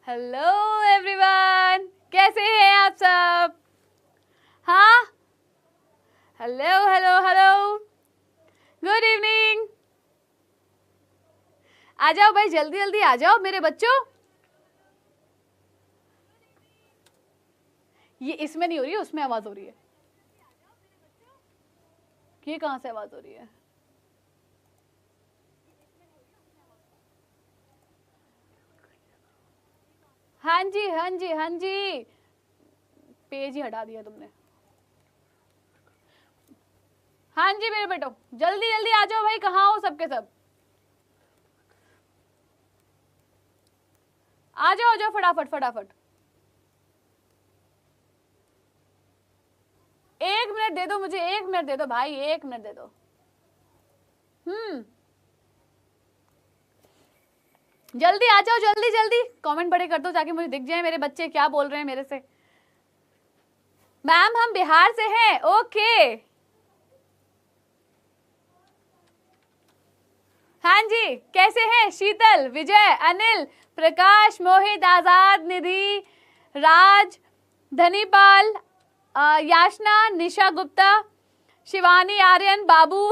Hello everyone, कैसे हैं आप सब? हाँ, hello hello hello, good evening. आ जाओ भाई, जल्दी जल्दी आ जाओ मेरे बच्चों। ये इसमें नहीं हो रही है, उसमें आवाज हो रही है। ये कहाँ से आवाज हो रही है? हाँ जी हाँ जी हाँ जी, पेज ही हटा दिया तुमने। हाँ जी मेरे बेटो, जल्दी जल्दी आ जाओ भाई, कहाँ हो सबके सब? आ जाओ आ जाओ, फटाफट फटाफट। 1 मिनट दे दो मुझे, 1 मिनट दे दो भाई, 1 मिनट दे दो। जल्दी आ जाओ, जल्दी जल्दी कमेंट बड़े कर दो ताकि मुझे दिख जाए मेरे बच्चे क्या बोल रहे हैं मेरे से। मैम हम बिहार से हैं। ओके, हाँ जी, कैसे हैं? शीतल, विजय, अनिल, प्रकाश, मोहित, आजाद, निधि, राज, धनीपाल, याशना, निशा गुप्ता, शिवानी, आर्यन, बाबू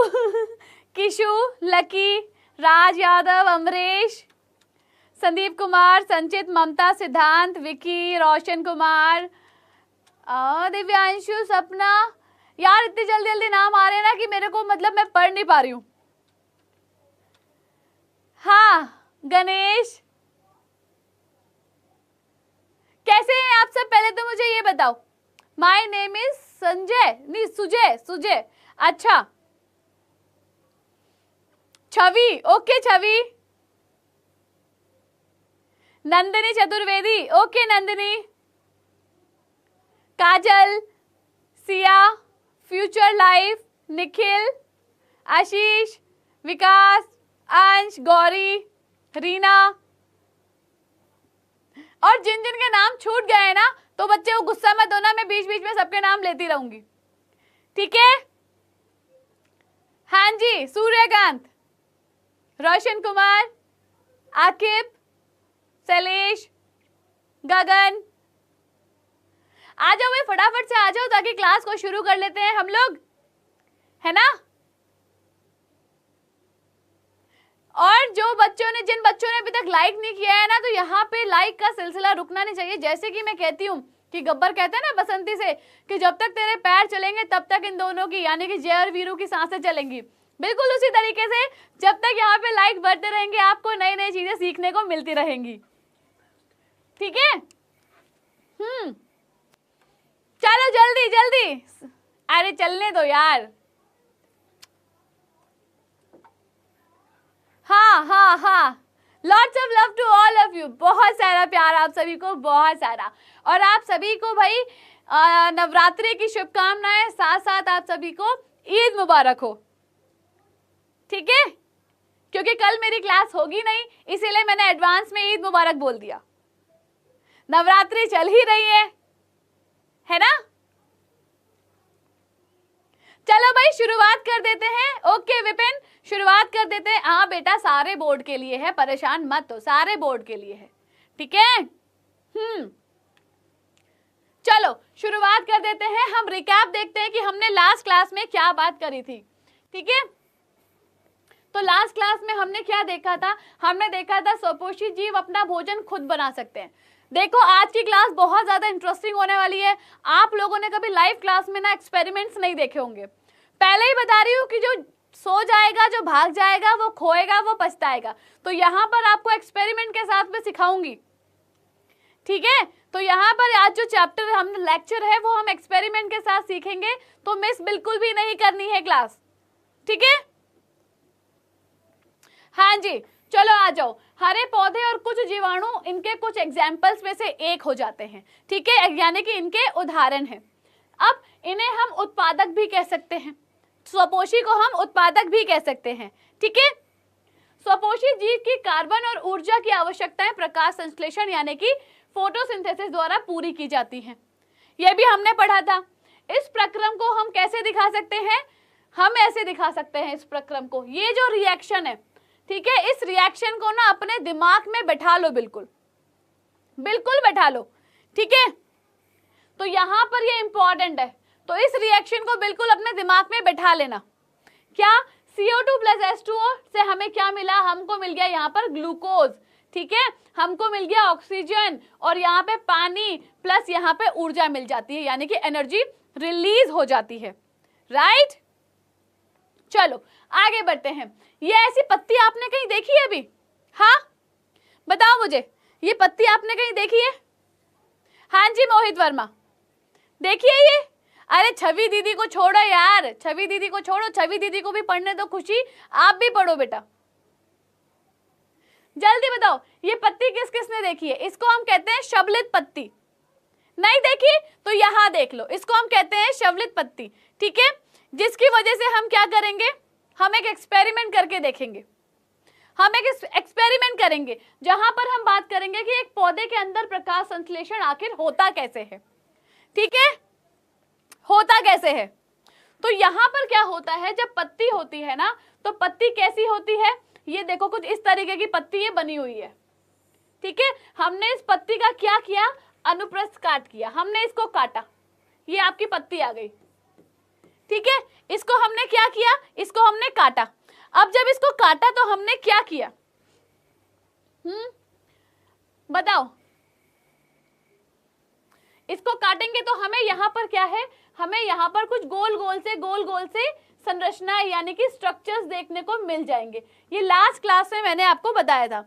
किशु, लकी, राज यादव, अमरीश, संदीप कुमार, संचित, ममता, सिद्धांत, विकी, रोशन कुमार, दिव्यांशु, सपना। यार इतनी जल्दी जल्दी नाम आ रहे हैं ना कि मेरे को मतलब मैं पढ़ नहीं पा रही हूँ। हाँ, गणेश, कैसे हैं आप सब? पहले तो मुझे ये बताओ। माय नेम इज संजय, नहीं सुजय, सुजय। अच्छा, छवि, ओके छवि। नंदिनी चतुर्वेदी, ओके नंदिनी। काजल, सिया, फ्यूचर लाइफ, निखिल, आशीष, विकास, अंश, गौरी, रीना। और जिन जिन के नाम छूट गए हैं ना, तो बच्चे को गुस्सा मत दो ना, मैं बीच बीच में सबके नाम लेती रहूंगी, ठीक है? हाँ जी, सूर्यकांत, रोशन कुमार, आकिब, शैलेश, गगन। आ जाओ भाई, फटाफट से आ जाओ ताकि क्लास को शुरू कर लेते हैं हम लोग, है ना? और जो बच्चों ने, जिन बच्चों ने अभी तक लाइक नहीं किया है ना, तो यहाँ पे लाइक का सिलसिला रुकना नहीं चाहिए। जैसे कि मैं कहती हूँ कि गब्बर कहते हैं ना बसंती से कि जब तक तेरे पैर चलेंगे तब तक इन दोनों की, यानी कि जय और वीरू की सांसें चलेंगी। बिल्कुल उसी तरीके से जब तक यहाँ पे लाइक बढ़ते रहेंगे, आपको नई नई चीजें सीखने को मिलती रहेंगी, ठीक है? चलो जल्दी जल्दी, अरे चलने दो यार। हाँ हाँ हाँ, lots of love to all of you, बहुत सारा प्यार आप सभी को, बहुत सारा। और आप सभी को भाई नवरात्रि की शुभकामनाएं, साथ साथ आप सभी को ईद मुबारक हो, ठीक है? क्योंकि कल मेरी क्लास होगी नहीं, इसीलिए मैंने एडवांस में ईद मुबारक बोल दिया। नवरात्रि चल ही रही है ना? चलो भाई शुरुआत कर देते हैं। ओके विपिन, शुरुआत कर देते हैं। हाँ बेटा, सारे बोर्ड के लिए है, परेशान मत हो, सारे बोर्ड के लिए है, ठीक है? चलो शुरुआत कर देते हैं। हम रिकैप देखते हैं कि हमने लास्ट क्लास में क्या बात करी थी, ठीक है? तो लास्ट क्लास में हमने क्या देखा था? हमने देखा था स्वपोषी जीव अपना भोजन खुद बना सकते हैं। देखो आज की क्लास बहुत ज्यादा इंटरेस्टिंग होने वाली है। आप लोगों ने कभी लाइव क्लास में ना एक्सपेरिमेंट्स नहीं देखे होंगे। पहले ही बता रही हूँ कि जो सो जाएगा, जो भाग जाएगा, वो खोएगा, वो पछताएगा। तो यहाँ पर आपको एक्सपेरिमेंट के साथ में सिखाऊंगी, ठीक है? तो यहाँ पर आज जो चैप्टर हम लेक्चर है वो हम एक्सपेरिमेंट के साथ सीखेंगे, तो मिस बिल्कुल भी नहीं करनी है क्लास, ठीक है? हाँ जी, चलो आ जाओ। हरे पौधे और कुछ जीवाणु, इनके कुछ एग्जाम्पल्स में से एक हो जाते हैं, ठीक है? यानी कि इनके उदाहरण हैं। अब इन्हें हम उत्पादक भी कह सकते हैं, स्वपोषी को हम उत्पादक भी कह सकते हैं, ठीक है? स्वपोषी जीव की कार्बन और ऊर्जा की आवश्यकताएं प्रकाश संश्लेषण यानी कि फोटोसिंथेसिस द्वारा पूरी की जाती हैं। यह भी हमने पढ़ा था। इस प्रक्रम को हम कैसे दिखा सकते हैं? हम ऐसे दिखा सकते हैं इस प्रक्रम को। ये जो रिएक्शन है, ठीक है, इस रिएक्शन को ना अपने दिमाग में बैठा लो बिल्कुल, बिल्कुल बैठा लो, ठीक है। तो यहां पर ये इंपॉर्टेंट है, तो इस रिएक्शन को बिल्कुल अपने दिमाग में बैठा लेना। क्या CO2 प्लस H2O से हमें क्या मिला, हमको मिल गया यहाँ पर ग्लूकोज, ठीक है, हमको मिल गया ऑक्सीजन, और यहाँ पे पानी प्लस यहाँ पे ऊर्जा मिल जाती है, यानी कि एनर्जी रिलीज हो जाती है, राइट। चलो आगे बढ़ते हैं। ये ऐसी पत्ती आपने कहीं देखी है अभी? हाँ बताओ मुझे, ये पत्ती आपने कहीं देखी है? हाँ जी मोहित वर्मा, देखिए ये। अरे छवि दीदी को छोड़ो यार, छवि दीदी को छोड़ो, छवि दीदी को भी पढ़ने दो, खुशी आप भी पढ़ो बेटा, जल्दी बताओ ये पत्ती किस किसने देखी है? इसको हम कहते हैं शवलित पत्ती। नहीं देखी तो यहां देख लो, इसको हम कहते हैं शवलित पत्ती, ठीक है। जिसकी वजह से हम क्या करेंगे, हम एक एक्सपेरिमेंट करके देखेंगे, हम एक एक्सपेरिमेंट करेंगे जहां पर हम बात करेंगे कि एक पौधे के अंदर प्रकाश संश्लेषण आखिर होता कैसे है, ठीक है, होता कैसे है। तो यहां पर क्या होता है, जब पत्ती होती है ना, तो पत्ती कैसी होती है, ये देखो कुछ इस तरीके की पत्ती ये बनी हुई है, ठीक है। हमने इस पत्ती का क्या किया, अनुप्रस्थ काट किया, हमने इसको काटा, ये आपकी पत्ती आ गई, ठीक है। इसको हमने क्या किया, इसको हमने काटा। अब जब इसको काटा तो हमने क्या किया, बताओ। इसको काटेंगे तो हमें यहाँ पर क्या है, हमें यहाँ पर कुछ गोल गोल से संरचना यानी कि स्ट्रक्चर्स देखने को मिल जाएंगे। ये लास्ट क्लास में मैंने आपको बताया था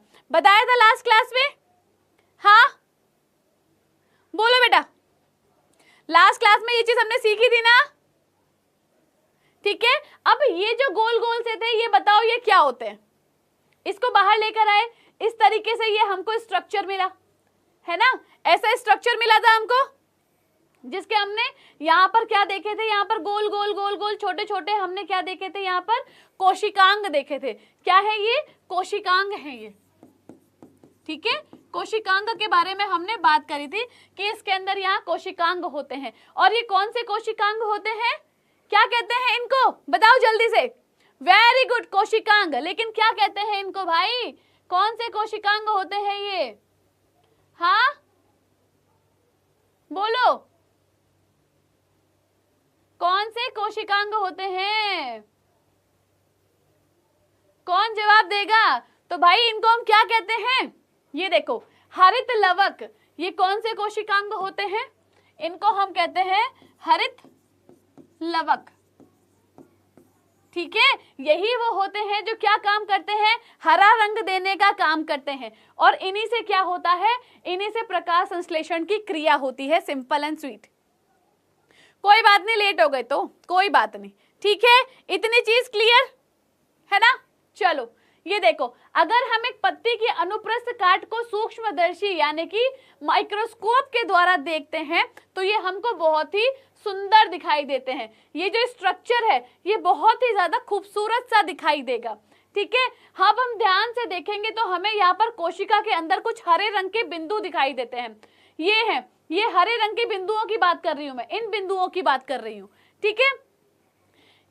लास्ट क्लास में। हाँ बोलो बेटा, लास्ट क्लास में ये चीज हमने सीखी थी ना, ठीक है। अब ये जो गोल गोल से थे, ये बताओ ये क्या होते हैं, इसको बाहर लेकर आए, इस तरीके से ये हमको स्ट्रक्चर मिला है ना, ऐसा स्ट्रक्चर मिला था हमको, जिसके हमने यहाँ पर क्या देखे थे, यहाँ पर गोल गोल छोटे छोटे हमने क्या देखे थे, यहाँ पर कोशिकांग देखे थे। क्या है ये, कोशिकांग है ये, ठीक है। कोशिकांग के बारे में हमने बात करी थी कि इसके अंदर यहाँ कोशिकांग होते हैं, और ये कौन से कोशिकांग होते हैं, क्या कहते हैं इनको, बताओ जल्दी से। वेरी गुड, कोशिकांग। लेकिन क्या कहते हैं इनको भाई, कौन से कोशिकांग होते हैं ये, हाँ बोलो, कौन से कोशिकांग होते हैं, कौन जवाब देगा। तो भाई इनको हम क्या कहते हैं, ये देखो हरित लवक, ये कौन से कोशिकांग होते हैं, इनको हम कहते हैं हरित लवक, ठीक है। यही वो होते हैं जो क्या काम करते हैं, हरा रंग देने का काम करते हैं, और इन्हीं से क्या होता है, इन्हीं से प्रकाश संश्लेषण की क्रिया होती है, सिंपल एंड स्वीट। कोई बात नहीं, लेट हो गए तो कोई बात नहीं, ठीक है, इतनी चीज क्लियर है ना। चलो ये देखो, अगर हम एक पत्ती की अनुप्रस्थ काट को सूक्ष्मदर्शी यानी कि माइक्रोस्कोप के द्वारा देखते हैं, तो ये हमको बहुत ही सुंदर दिखाई देते हैं। ये जो स्ट्रक्चर है ये बहुत ही ज्यादा खूबसूरत सा दिखाई देगा, ठीक है। अब हम ध्यान से देखेंगे तो हमें यहाँ पर कोशिका के अंदर कुछ हरे रंग के बिंदु दिखाई देते हैं, ये हैं, ये हरे रंग के बिंदुओं की बात कर रही हूं मैं, इन बिंदुओं की बात कर रही हूं, ठीक है।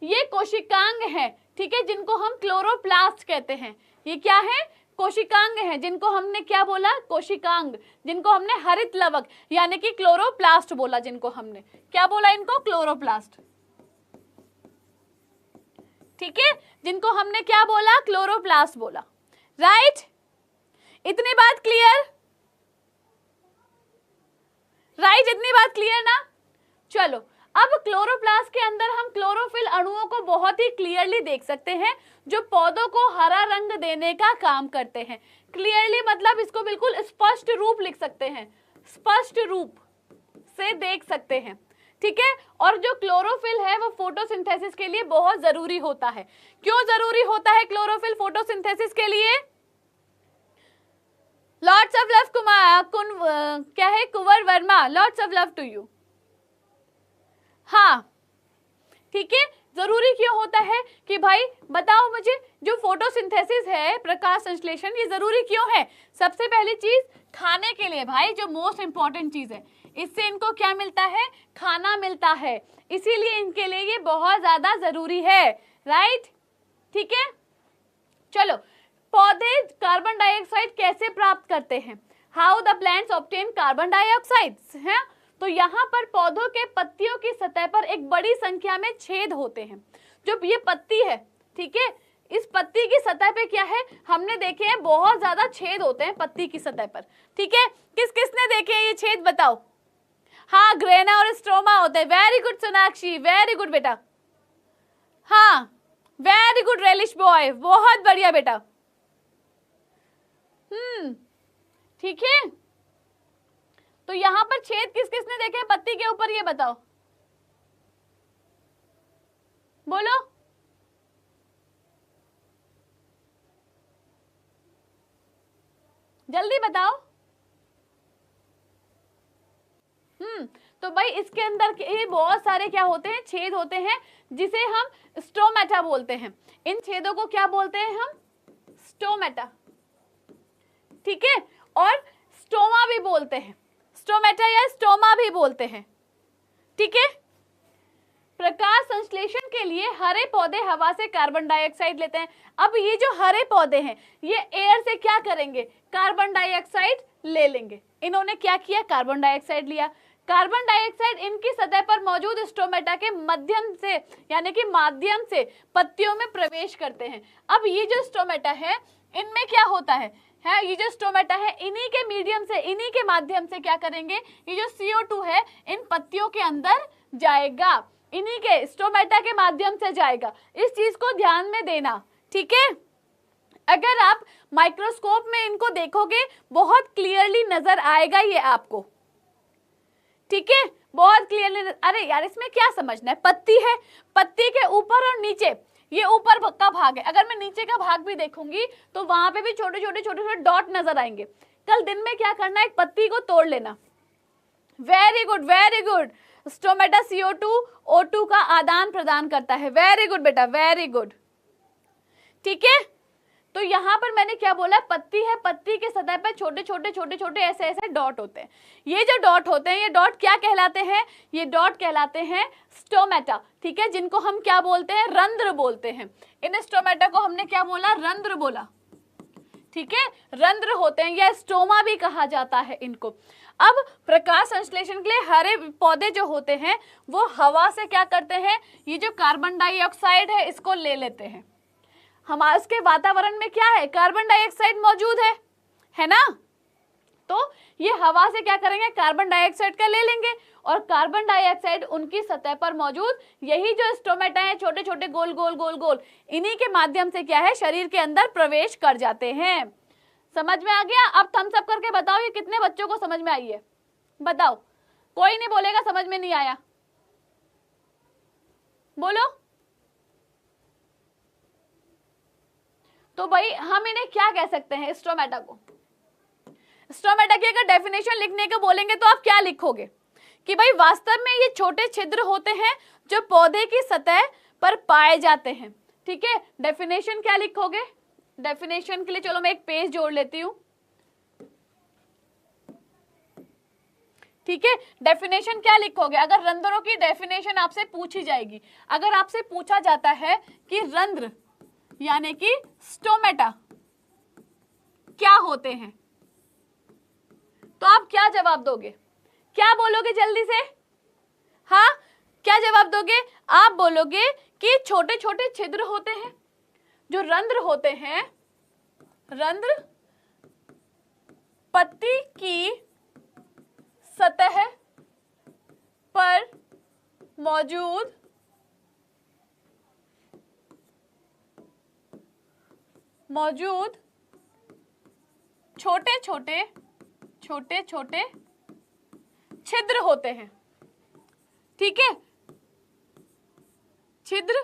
ये कोशिकांग है, ठीक है, जिनको हम क्लोरोप्लास्ट कहते हैं। ये क्या है, कोशिकांग है, जिनको हमने क्या बोला, कोशिकांग, जिनको हमने हरित लवक यानी कि क्लोरोप्लास्ट बोला, जिनको हमने क्या बोला, इनको क्लोरोप्लास्ट, ठीक है, जिनको हमने क्या बोला, क्लोरोप्लास्ट बोला, राइट। इतनी बात क्लियर, राइट, इतनी बात क्लियर ना। चलो अब क्लोरोप्लास्ट के अंदर हम क्लोरोफिल अणुओं को बहुत ही क्लियरली देख सकते हैं, जो पौधों को हरा रंग देने का काम करते हैं। क्लियरली मतलब इसको बिल्कुल स्पष्ट रूप लिख सकते हैं, स्पष्ट रूप से देख सकते हैं, ठीक है। और जो क्लोरोफिल है वो फोटोसिंथेसिस के लिए बहुत जरूरी होता है। क्यों जरूरी होता है क्लोरोफिल फोटोसिंथेसिस के लिए? लॉट्स ऑफ लव क्या है, Kunwar Verma, lots of love to you. हाँ ठीक है, जरूरी क्यों होता है कि भाई बताओ मुझे, जो फोटोसिंथेसिस है, प्रकाश संश्लेषण, ये जरूरी क्यों है? सबसे पहली चीज खाने के लिए भाई, जो मोस्ट इंपॉर्टेंट चीज है, इससे इनको क्या मिलता है, खाना मिलता है, इसीलिए इनके लिए ये बहुत ज्यादा जरूरी है, राइट, ठीक है। चलो, पौधे कार्बन डाइऑक्साइड कैसे प्राप्त करते हैं? How the plants obtain carbon dioxide है। तो यहाँ पर पौधों के पत्तियों की सतह पर एक बड़ी संख्या में छेद होते हैं। जो ये पत्ती है, ठीक है, इस पत्ती की सतह पे क्या है, हमने देखे हैं बहुत ज्यादा छेद होते हैं पत्ती की सतह पर, ठीक है। किस किसने देखे हैं ये छेद, बताओ। हाँ, ग्रेना और स्ट्रोमा होते हैं। Very good Sonakshi, very good बेटा। हाँ, वेरी गुड रेलिश बॉय, बहुत बढ़िया बेटा। ठीक है। तो यहां पर छेद किस किसने देखे हैं पत्ती के ऊपर, ये बताओ, बोलो। जल्दी बताओ। तो भाई इसके अंदर ये बहुत सारे क्या होते हैं, छेद होते हैं, जिसे हम स्टोमेटा बोलते हैं। इन छेदों को क्या बोलते हैं हम, स्टोमेटा, ठीक है। और स्टोमा भी बोलते हैं, स्टोमेटा या स्टोमा भी बोलते हैं, ठीक है। प्रकाश संश्लेषण के लिए हरे पौधे हवा से कार्बन डाइऑक्साइड लेते हैं। अब ये जो हरे पौधे हैं ये एयर से क्या करेंगे, कार्बन डाइऑक्साइड ले लेंगे। इन्होंने क्या किया, कार्बन डाइऑक्साइड लिया। कार्बन डाइऑक्साइड इनकी सतह पर मौजूद स्टोमेटा के माध्यम से यानी कि माध्यम से पत्तियों में प्रवेश करते हैं। अब ये जो स्टोमेटा है इनमें क्या होता है, ये जो स्टोमेटा है इन्हीं के मीडियम से, इन्हीं के माध्यम से क्या करेंगे, ये जो CO2 है इन पत्तियों के अंदर जाएगा, इन्हीं के स्टोमेटा के माध्यम से जाएगा। इस चीज को ध्यान में देना, ठीक है। अगर आप माइक्रोस्कोप में इनको देखोगे बहुत क्लियरली नजर आएगा ये आपको, ठीक है, बहुत क्लियरली। अरे यार इसमें क्या समझना है, पत्ती है, पत्ती के ऊपर और नीचे, ये ऊपर का भाग है। अगर मैं नीचे का भाग भी देखूंगी तो वहां पे भी छोटे छोटे डॉट नजर आएंगे। कल दिन में क्या करना है, एक पत्ती को तोड़ लेना। Very good, very good. Stomata CO2 O2 का आदान प्रदान करता है। वेरी गुड बेटा, वेरी गुड, ठीक है। तो यहां पर मैंने क्या बोला, पत्ती है, पत्ती के सतह पर छोटे छोटे ऐसे डॉट होते हैं। ये जो डॉट होते हैं ये डॉट क्या कहलाते हैं, ये डॉट कहलाते हैं स्टोमेटा, ठीक है, जिनको हम क्या बोलते हैं, रंध्र बोलते हैं। इन स्टोमेटा को हमने क्या बोला, रंध्र बोला, ठीक है, रंध्र होते हैं या स्टोमा भी कहा जाता है इनको। अब प्रकाश संश्लेषण के लिए हरे पौधे जो होते हैं वो हवा से क्या करते हैं, ये जो कार्बन डाइऑक्साइड है इसको ले लेते हैं। हमारे उसके वातावरण में क्या है, कार्बन डाइऑक्साइड मौजूद है ना। तो ये हवा से क्या करेंगे, कार्बन डाइऑक्साइड का ले लेंगे और कार्बन डाइऑक्साइड उनकी सतह पर मौजूद यही जो स्टोमेटा है छोटे छोटे गोल गोल गोल गोल, इन्हीं के माध्यम से क्या है, शरीर के अंदर प्रवेश कर जाते हैं। समझ में आ गया। अब थम्स अप करके बताओ ये कितने बच्चों को समझ में आई है, बताओ। कोई नहीं बोलेगा समझ में नहीं आया, बोलो। तो भाई हम इन्हें क्या कह सकते हैं, स्टोमेटा को। स्टोमेटा की अगर डेफिनेशन लिखने को बोलेंगे तो आप क्या लिखोगे कि भाई वास्तव में ये छोटे छिद्र होते हैं जो पौधे की सतह पर पाए जाते हैं, ठीक है। डेफिनेशन क्या लिखोगे, डेफिनेशन के लिए चलो मैं एक पेज जोड़ लेती हूं, ठीक है। डेफिनेशन क्या लिखोगे, अगर रंध्रों की डेफिनेशन आपसे पूछी जाएगी, अगर आपसे पूछा जाता है कि रंध्र यानी कि स्टोमेटा क्या होते हैं तो आप क्या जवाब दोगे, क्या बोलोगे जल्दी से, हाँ क्या जवाब दोगे, आप बोलोगे कि छोटे छोटे छिद्र होते हैं, जो रंध्र होते हैं, रंध्र पत्ती की सतह पर मौजूद छोटे छोटे छिद्र होते हैं, ठीक है, छिद्र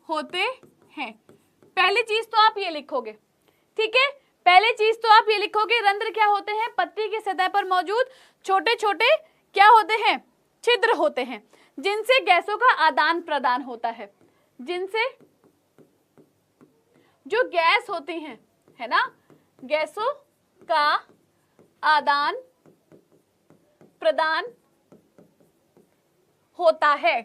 होते हैं। पहली चीज तो आप ये लिखोगे, ठीक है, पहली चीज तो आप ये लिखोगे रंध्र क्या होते हैं, पत्ती की सतह पर मौजूद छोटे छोटे क्या होते हैं, छिद्र होते हैं, जिनसे गैसों का आदान प्रदान होता है, जिनसे जो गैस होती हैं, है ना, गैसों का आदान प्रदान होता है,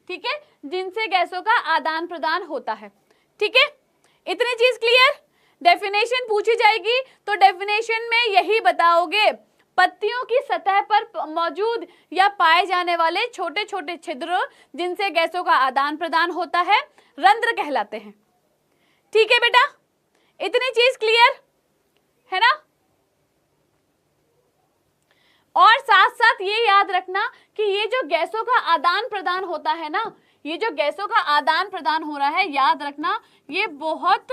ठीक है, जिनसे गैसों का आदान प्रदान होता है, ठीक है। इतनी चीज क्लियर? डेफिनेशन पूछी जाएगी तो डेफिनेशन में यही बताओगे, पत्तियों की सतह पर मौजूद या पाए जाने वाले छोटे छोटे छिद्र जिनसे गैसों का आदान प्रदान होता है रंध्र कहलाते हैं। ठीक है बेटा, इतनी चीज क्लियर है ना? और साथ साथ ये याद रखना कि ये जो गैसों का आदान प्रदान होता है ना, ये जो गैसों का आदान प्रदान हो रहा है, याद रखना ये बहुत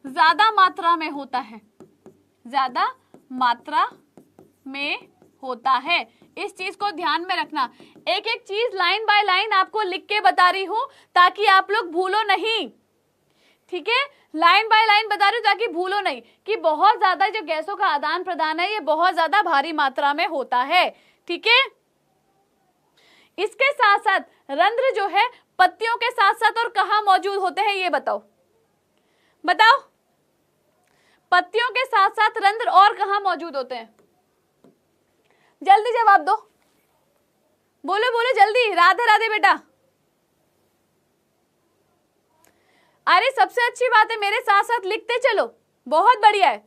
ज्यादा मात्रा में होता है, ज्यादा मात्रा में होता है। इस चीज को ध्यान में रखना। एक एक चीज लाइन बाय लाइन आपको लिख के बता रही हूं ताकि आप लोग भूलो नहीं। ठीक है, लाइन बाय लाइन बता रही हूं ताकि भूलो नहीं कि बहुत ज्यादा जो गैसों का आदान प्रदान है ये बहुत ज्यादा भारी मात्रा में होता है। ठीक है, इसके साथ साथ रंध्र जो है पत्तियों के साथ साथ और कहां मौजूद होते हैं ये बताओ, बताओ। पत्तियों के साथ साथ रंध्र और कहां मौजूद होते हैं? जल्दी जवाब दो, बोलो बोलो जल्दी। राधे राधे बेटा। अरे सबसे अच्छी बात है, मेरे साथ साथ लिखते चलो, बहुत बढ़िया है।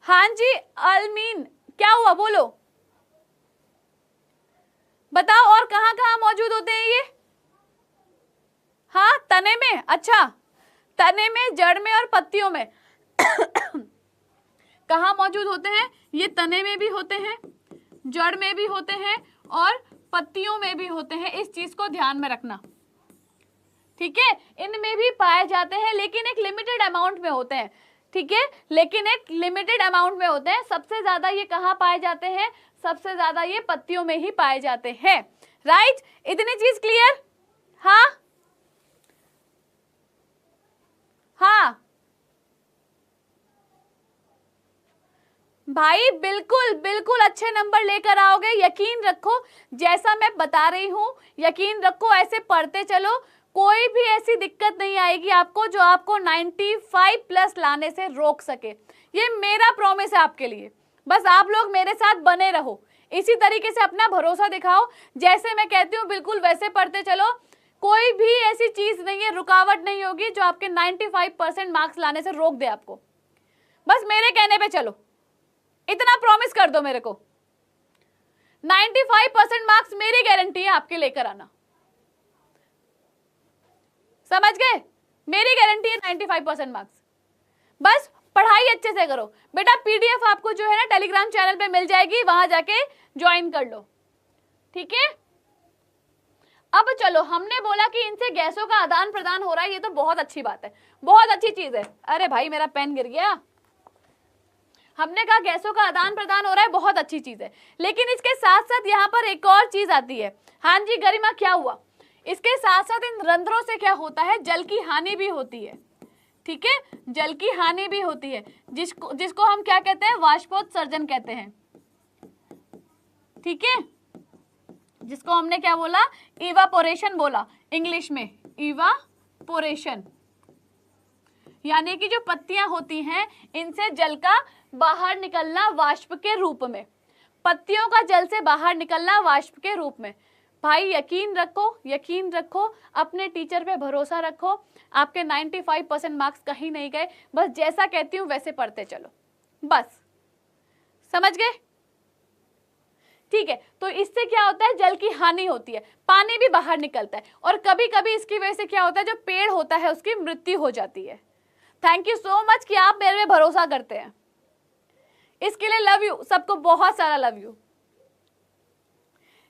हाँ जी अलमीन, क्या हुआ बोलो, बताओ और कहां कहां मौजूद होते हैं ये? हाँ तने में, अच्छा तने में, जड़ में और पत्तियों में कहां मौजूद होते हैं? ये तने में भी होते हैं, जड़ में भी होते हैं और पत्तियों में भी होते हैं। इस चीज को ध्यान में रखना। ठीक है, इनमें भी पाए जाते हैं लेकिन एक लिमिटेड अमाउंट में होते हैं। ठीक है, लेकिन एक लिमिटेड अमाउंट में होते हैं। सबसे ज्यादा ये कहां पाए जाते हैं? सबसे ज्यादा ये पत्तियों में ही पाए जाते हैं। राइट, इतनी चीज क्लियर? हाँ हाँ भाई, बिल्कुल बिल्कुल अच्छे नंबर लेकर आओगे, यकीन रखो। जैसा मैं बता रही हूं यकीन रखो, ऐसे पढ़ते चलो, कोई भी ऐसी दिक्कत नहीं आएगी आपको जो आपको 95 प्लस लाने से रोक सके। ये मेरा प्रॉमिस है आपके लिए। बस आप लोग मेरे साथ बने रहो, इसी तरीके से अपना भरोसा दिखाओ। जैसे मैं कहती हूँ बिल्कुल वैसे पढ़ते चलो, कोई भी ऐसी चीज नहीं है, रुकावट नहीं होगी जो आपके 95% मार्क्स लाने से रोक दे आपको। बस मेरे कहने पे चलो, इतना प्रॉमिस कर दो मेरे को। 95% मार्क्स मेरी गारंटी है आपके लेकर आना, समझ गए? मेरी गारंटी है 95% मार्क्स। बस पढ़ाई अच्छे से करो बेटा। पीडीएफ आपको जो है ना टेलीग्राम चैनल पे मिल जाएगी, वहां जाके ज्वाइन कर लो। ठीक है, अब चलो, हमने बोला कि इनसे गैसों का आदान प्रदान हो रहा है, ये तो बहुत अच्छी बात है, बहुत अच्छी चीज है। अरे भाई मेरा पेन गिर गया। हमने कहा गैसों का आदान प्रदान हो रहा है, बहुत अच्छी चीज है, लेकिन इसके साथ साथ यहाँ पर एक और चीज आती है। हाँ जी गरिमा, क्या हुआ? इसके साथ साथ इन रंध्रों से क्या होता है? जल की हानि भी होती है। ठीक है, जल की हानि भी होती है, जिसको हम क्या कहते हैं? वाष्पोत्सर्जन कहते हैं। ठीक है, जिसको हमने क्या बोला? इवापोरेशन बोला इंग्लिश में, इवापोरेशन। यानी कि जो पत्तियां होती हैं इनसे जल का बाहर निकलना वाष्प के रूप में, पत्तियों का जल से बाहर निकलना वाष्प के रूप में। भाई यकीन रखो, यकीन रखो, अपने टीचर पे भरोसा रखो, आपके 95% मार्क्स कहीं नहीं गए। बस जैसा कहती हूं वैसे पढ़ते चलो, बस समझ गए? ठीक है, तो इससे क्या होता है? जल की हानि होती है, पानी भी बाहर निकलता है, और कभी कभी इसकी वजह से क्या होता है? जो पेड़ होता है उसकी मृत्यु हो जाती है। थैंक यू सो मच कि आप मेरे पे भरोसा करते हैं, इसके लिए लव यू, सबको बहुत सारा लव यू।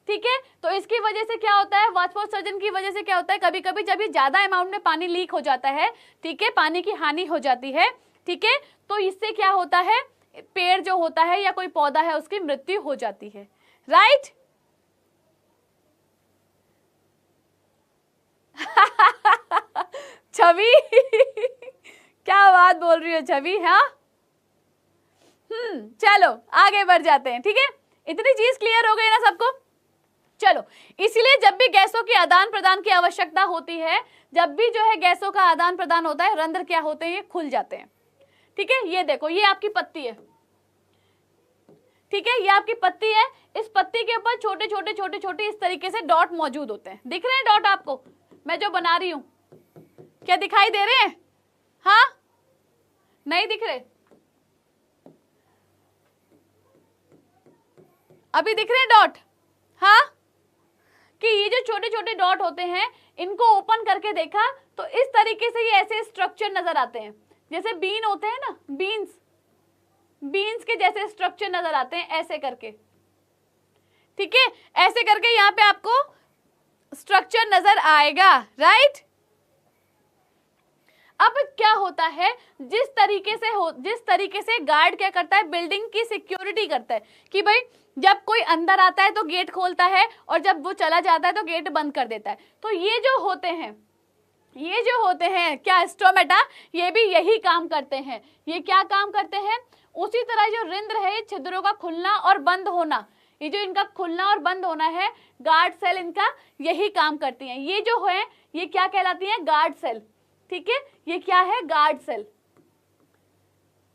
ठीक है, तो इसकी वजह से क्या होता है? वाष्पोत्सर्जन की वजह से क्या होता है? कभी कभी जब ये ज्यादा अमाउंट में पानी लीक हो जाता है, ठीक है, पानी की हानि हो जाती है। ठीक है, तो इससे क्या होता है? पेड़ जो होता है या कोई पौधा है उसकी मृत्यु हो जाती है। राइट छवि क्या बात बोल रही हो छवि? हाँ चलो आगे बढ़ जाते हैं। ठीक है, इतनी चीज क्लियर हो गई ना सबको? चलो, इसलिए जब भी गैसों के आदान प्रदान की आवश्यकता होती है, जब भी जो है गैसों का आदान प्रदान होता है, रंध्र क्या होते हैं? ये खुल जाते हैं। ठीक है, ये देखो, ये आपकी पत्ती है। ठीक है, ये आपकी पत्ती है, इस पत्ती के ऊपर छोटे छोटे छोटे छोटे इस तरीके से डॉट मौजूद होते हैं। दिख रहे हैं डॉट आपको? मैं जो बना रही हूं, क्या दिखाई दे रहे हैं? हाँ, नहीं दिख रहे? अभी दिख रहे हैं डॉट? हाँ, कि ये जो छोटे छोटे डॉट होते हैं इनको ओपन करके देखा तो इस तरीके से ये ऐसे स्ट्रक्चर नजर आते हैं, जैसे बीन होते हैं ना, बीन्स के जैसे स्ट्रक्चर नजर आते हैं ऐसे करके। ठीक है, ऐसे करके यहाँ पे आपको स्ट्रक्चर नजर आएगा, राइट। अब क्या होता है, जिस तरीके से गार्ड क्या करता है, बिल्डिंग की सिक्योरिटी करता है कि भाई जब कोई अंदर आता है तो गेट खोलता है और जब वो चला जाता है तो गेट बंद कर देता है। तो ये जो होते हैं क्या, स्टोमेटा, ये भी यही काम करते हैं। ये क्या काम करते हैं? उसी तरह जो रंध्र है, ये छिद्रों का खुलना और बंद होना, ये जो इनका खुलना और बंद होना है, गार्ड सेल इनका यही काम करती हैं। ये जो है ये क्या कहलाती है? Guard cell. ठीक है, ये क्या है? Guard cell.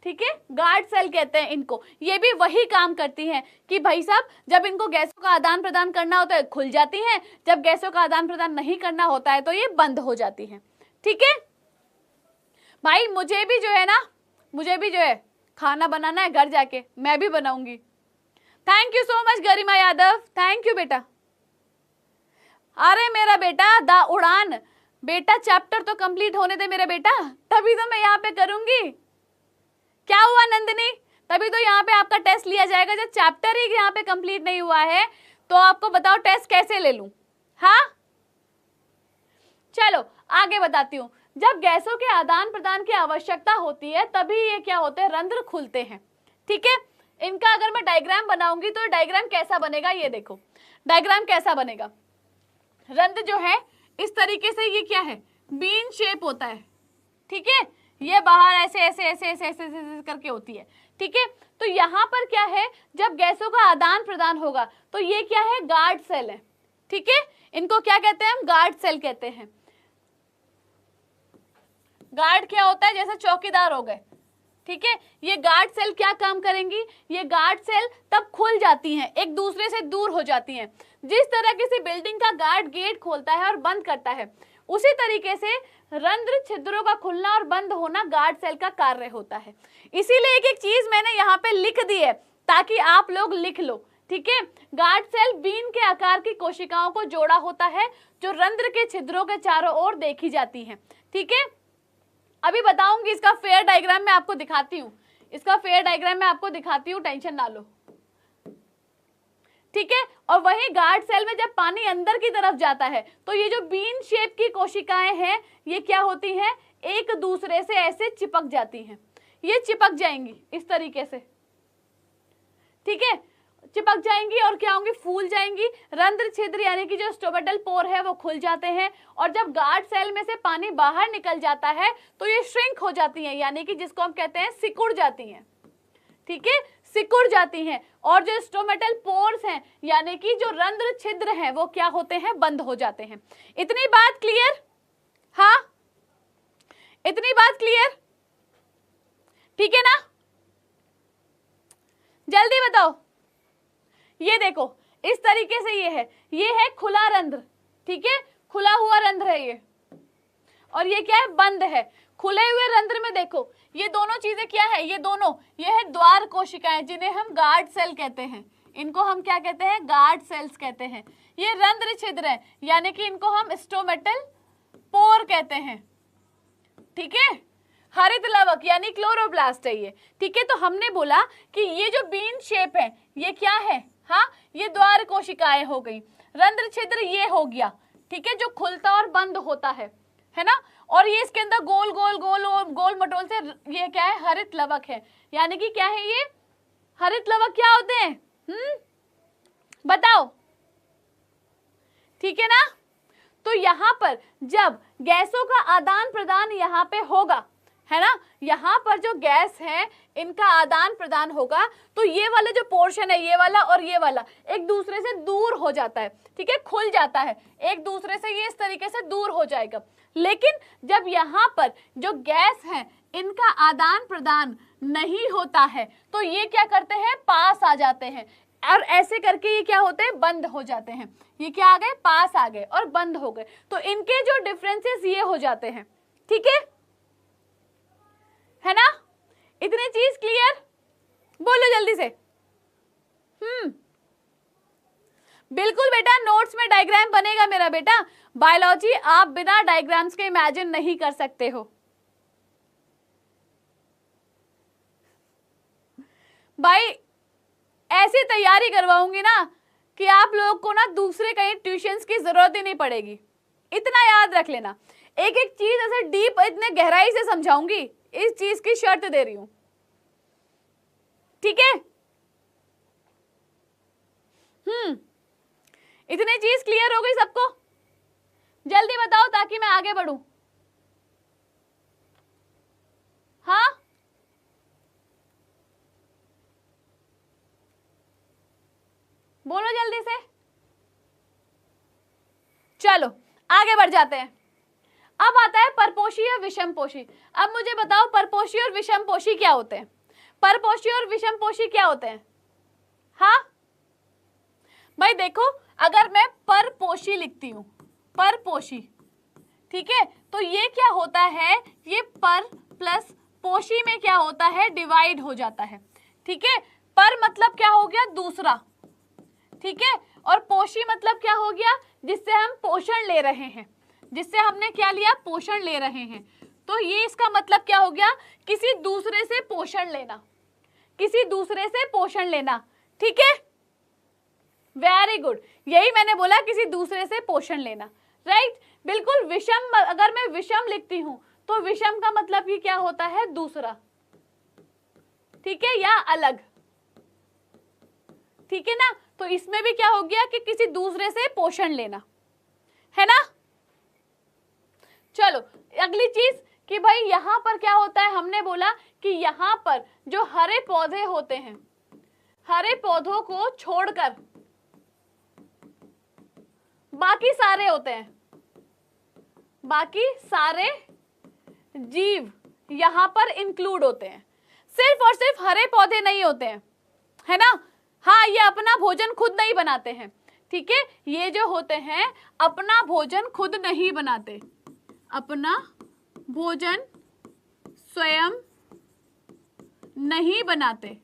ठीक है, गार्ड सेल कहते हैं इनको। ये भी वही काम करती हैं कि भाई साहब जब इनको गैसों का आदान प्रदान करना होता है खुल जाती हैं, जब गैसों का आदान प्रदान नहीं करना होता है तो ये बंद हो जाती हैं। ठीक है भाई, मुझे भी जो है खाना बनाना है घर जाके, मैं भी बनाऊंगी। Thank you so much Garima Yadav, thank you बेटा। अरे मेरा बेटा द उड़ान, बेटा चैप्टर तो कंप्लीट होने दे मेरे बेटा, तभी तो मैं यहाँ पे करूंगी। क्या हुआ नंदिनी? तभी तो यहाँ पे आपका टेस्ट लिया जाएगा। जब चैप्टर ही यहाँ पे कंप्लीट नहीं हुआ है तो आपको बताओ टेस्ट कैसे ले लूं? हाँ चलो आगे बताती हूँ। जब गैसों के आदान प्रदान की आवश्यकता होती है तभी ये क्या होते हैं? रंध्र खुलते हैं। ठीक है, इनका अगर मैं डायग्राम बनाऊंगी तो डायग्राम कैसा बनेगा, ये देखो डायग्राम कैसा बनेगा। रंध्र जो है इस तरीके से, ये क्या है? बीन शेप होता है। ठीक है, ये बाहर ऐसे ऐसे ऐसे ऐसे ऐसे ऐसे करके होती है। ठीक है, तो यहाँ पर क्या है, जब गैसों का आदान प्रदान होगा तो ये क्या है? गार्ड सेल है। ठीक है, इनको क्या कहते हैं? हम गार्ड सेल कहते हैं। गार्ड क्या होता है? जैसे चौकीदार हो गए। ठीक है, ये गार्ड सेल क्या काम करेंगी? ये गार्ड सेल तब खुल जाती हैं, एक दूसरे से दूर हो जाती हैं। जिस तरह किसी बिल्डिंग का गार्ड गेट खोलता है और बंद करता है, उसी तरीके से रंध्र छिद्रों का खुलना और बंद होना गार्ड सेल का कार्य होता है। इसीलिए एक एक चीज मैंने यहाँ पे लिख दी है ताकि आप लोग लिख लो। ठीक है, गार्ड सेल बीन के आकार की कोशिकाओं को जोड़ा होता है जो रंध्र के छिद्रों के चारों ओर देखी जाती हैं। ठीक है, अभी बताऊंगी इसका फेयर डायग्राम में आपको दिखाती हूँ, टेंशन ना लो। ठीक है, और वही गार्ड सेल में जब पानी अंदर की तरफ जाता है तो ये जो बीन शेप की कोशिकाएं हैं ये क्या होती हैं? एक दूसरे से ऐसे चिपक जाती हैं। ये चिपक जाएंगी इस तरीके से। ठीक है, चिपक जाएंगी और क्या होंगी? फूल जाएंगी। रंध्र छिद्र यानी कि जो स्टोमेटल पोर है वो खुल जाते हैं और जब गार्ड सेल में से पानी बाहर निकल जाता है तो ये श्रिंक हो जाती हैं, यानी कि जिसको हम कहते हैं सिकुड़ जाती हैं। ठीक है, सिकुड़ जाती हैं और जो स्टोमेटल पोर्स हैं यानी कि जो रंध्र छिद्र हैं वो क्या होते हैं? बंद हो जाते हैं। इतनी बात क्लियर? हाँ, इतनी बात क्लियर? ठीक है ना, जल्दी बताओ। ये देखो इस तरीके से ये है खुला रंध्र। ठीक है, खुला हुआ रंध्र है ये, और ये क्या है? बंद है। खुले हुए रंध्र में देखो ये दोनों चीजें क्या है? ये है द्वार कोशिकाएं जिन्हें हम गार्ड सेल कहते हैं। इनको हम क्या कहते हैं? गार्ड सेल्स कहते हैं। ये रंध्र छिद्र है यानी कि इनको हम स्टोमेटल पोर कहते हैं। ठीक है, हरित लवक यानी क्लोरोप्लास्ट है ये। ठीक है, तो हमने बोला कि ये जो बीन शेप है ये क्या है? हाँ, ये द्वार कोशिकाएं हो गई। रंध्र छिद्र ये हो गया। ठीक है, जो खुलता और बंद होता है ना, और ये इसके अंदर गोल गोल गोल गोल मटोल से ये क्या है? हरित लवक है। यानी कि क्या है ये? हरित लवक क्या होते हैं? बताओ। ठीक है ना, तो यहाँ पर जब गैसों का आदान प्रदान यहाँ पे होगा, है ना, यहाँ पर जो गैस है इनका आदान प्रदान होगा तो ये वाला जो पोर्शन है, ये वाला और ये वाला एक दूसरे से दूर हो जाता है। ठीक है, खुल जाता है एक दूसरे से, ये इस तरीके से दूर हो जाएगा। लेकिन जब यहाँ पर जो गैस है इनका आदान प्रदान नहीं होता है तो ये क्या करते हैं? पास आ जाते हैं। और ऐसे करके ये क्या होते हैं, बंद हो जाते हैं। ये क्या आ गए, पास आ गए और बंद हो गए। तो इनके जो डिफरेंसेस ये हो जाते हैं, ठीक है ना। इतनी चीज क्लियर, बोलो जल्दी से। बिल्कुल बेटा, नोट्स में डायग्राम बनेगा मेरा बेटा। बायोलॉजी आप बिना डायग्राम्स के इमेजिन नहीं कर सकते हो भाई। ऐसी तैयारी करवाऊंगी ना कि आप लोगों को ना दूसरे कहीं ट्यूशंस की जरूरत ही नहीं पड़ेगी। इतना याद रख लेना, एक एक चीज ऐसे डीप, इतने गहराई से समझाऊंगी, इस चीज की शर्त दे रही हूं, ठीक है। इतनी चीज क्लियर हो गई सबको, जल्दी बताओ ताकि मैं आगे बढ़ूं। हाँ, बोलो जल्दी से। चलो आगे बढ़ जाते हैं। अब आता है परपोषी और विषमपोषी। अब मुझे बताओ परपोषी और विषमपोषी क्या होते हैं। परपोषी और विषमपोषी क्या होते हैं। हाँ भाई देखो, अगर मैं परपोषी लिखती हूं, परपोषी, ठीक है, तो ये क्या होता है, ये पर प्लस पोषी में क्या होता है, डिवाइड हो जाता है, ठीक है। पर मतलब क्या हो गया, दूसरा, ठीक है, और पोषी मतलब क्या हो गया, जिससे हम पोषण ले रहे हैं, जिससे हमने क्या लिया, पोषण ले रहे हैं। तो ये इसका मतलब क्या हो गया, किसी दूसरे से पोषण लेना, किसी दूसरे से पोषण लेना, ठीक है। वेरी गुड, यही मैंने बोला, किसी दूसरे से पोषण लेना, राइट। बिल्कुल। विषम, अगर मैं विषम लिखती हूं तो विषम का मतलब ही क्या होता है, दूसरा, ठीक है, या अलग, ठीक है ना। तो इसमें भी क्या हो गया कि किसी दूसरे से पोषण लेना, है ना। चलो अगली चीज कि भाई यहां पर क्या होता है, हमने बोला कि यहां पर जो हरे पौधे होते हैं, हरे पौधों को छोड़कर बाकी सारे होते हैं, बाकी सारे जीव यहां पर इंक्लूड होते हैं। सिर्फ और सिर्फ हरे पौधे नहीं होते हैं, है ना। हाँ, ये अपना भोजन खुद नहीं बनाते हैं, ठीक है। ये जो होते हैं अपना भोजन खुद नहीं बनाते, अपना भोजन स्वयं नहीं बनाते,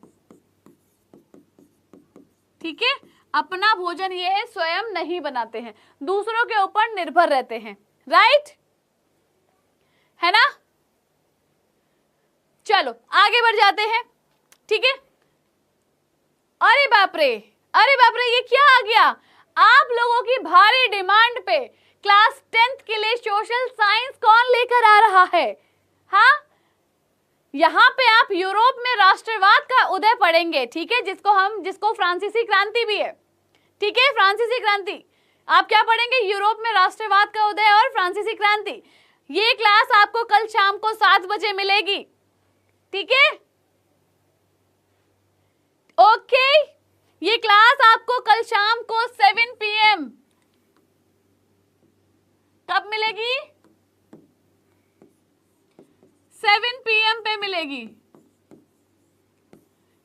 ठीक है। अपना भोजन ये है, स्वयं नहीं बनाते हैं, दूसरों के ऊपर निर्भर रहते हैं, राइट, है ना। चलो आगे बढ़ जाते हैं, ठीक है। अरे बाप रे, अरे बाप रे, ये क्या आ गया, आप लोगों की भारी डिमांड पे क्लास 10th के लिए सोशल साइंस कौन लेकर आ रहा है। हाँ, यहां पे आप यूरोप में राष्ट्रवाद का उदय पढ़ेंगे, ठीक है, जिसको फ्रांसीसी क्रांति भी है, ठीक है, फ्रांसीसी क्रांति। आप क्या पढ़ेंगे, यूरोप में राष्ट्रवाद का उदय और फ्रांसीसी क्रांति। ये क्लास आपको कल शाम को 7 बजे मिलेगी, ठीक है, ओके। ये क्लास आपको कल शाम को 7 PM कब मिलेगी, 7 PM पे मिलेगी,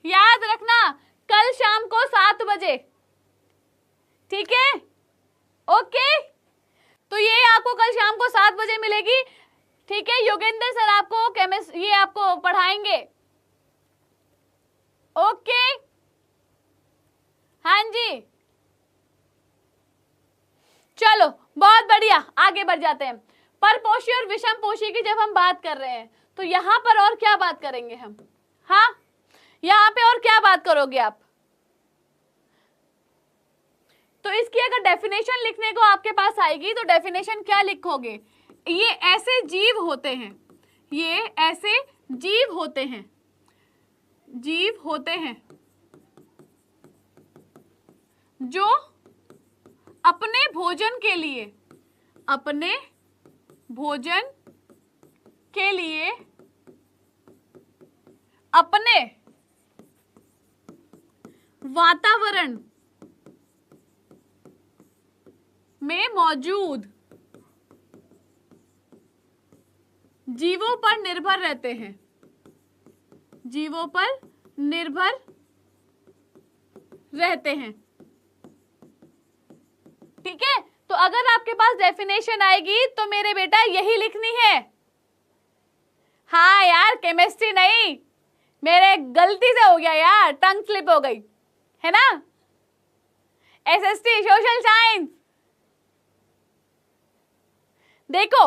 याद रखना, कल शाम को 7 बजे, ठीक है, ओके। तो ये आपको कल शाम को 7 बजे मिलेगी, ठीक है। योगेंद्र सर आपको ये आपको पढ़ाएंगे, ओके, हाँ जी। चलो बहुत बढ़िया, आगे बढ़ जाते हैं। परपोषी और विषमपोषी की जब हम बात कर रहे हैं तो यहां पर और क्या बात करेंगे हम। हाँ, यहां पे और क्या बात करोगे आप, तो इसकी अगर डेफिनेशन लिखने को आपके पास आएगी तो डेफिनेशन क्या लिखोगे, ये ऐसे जीव होते हैं, ये ऐसे जीव होते हैं, जीव होते हैं जो अपने भोजन के लिए, अपने भोजन के लिए अपने वातावरण में मौजूद जीवों पर निर्भर रहते हैं, जीवों पर निर्भर रहते हैं। ठीक है, तो अगर आपके पास डेफिनेशन आएगी तो मेरे बेटा यही लिखनी है। हाँ यार, केमिस्ट्री नहीं, मेरे गलती से हो गया यार, टंग स्लिप हो गई है ना। SST social science. देखो,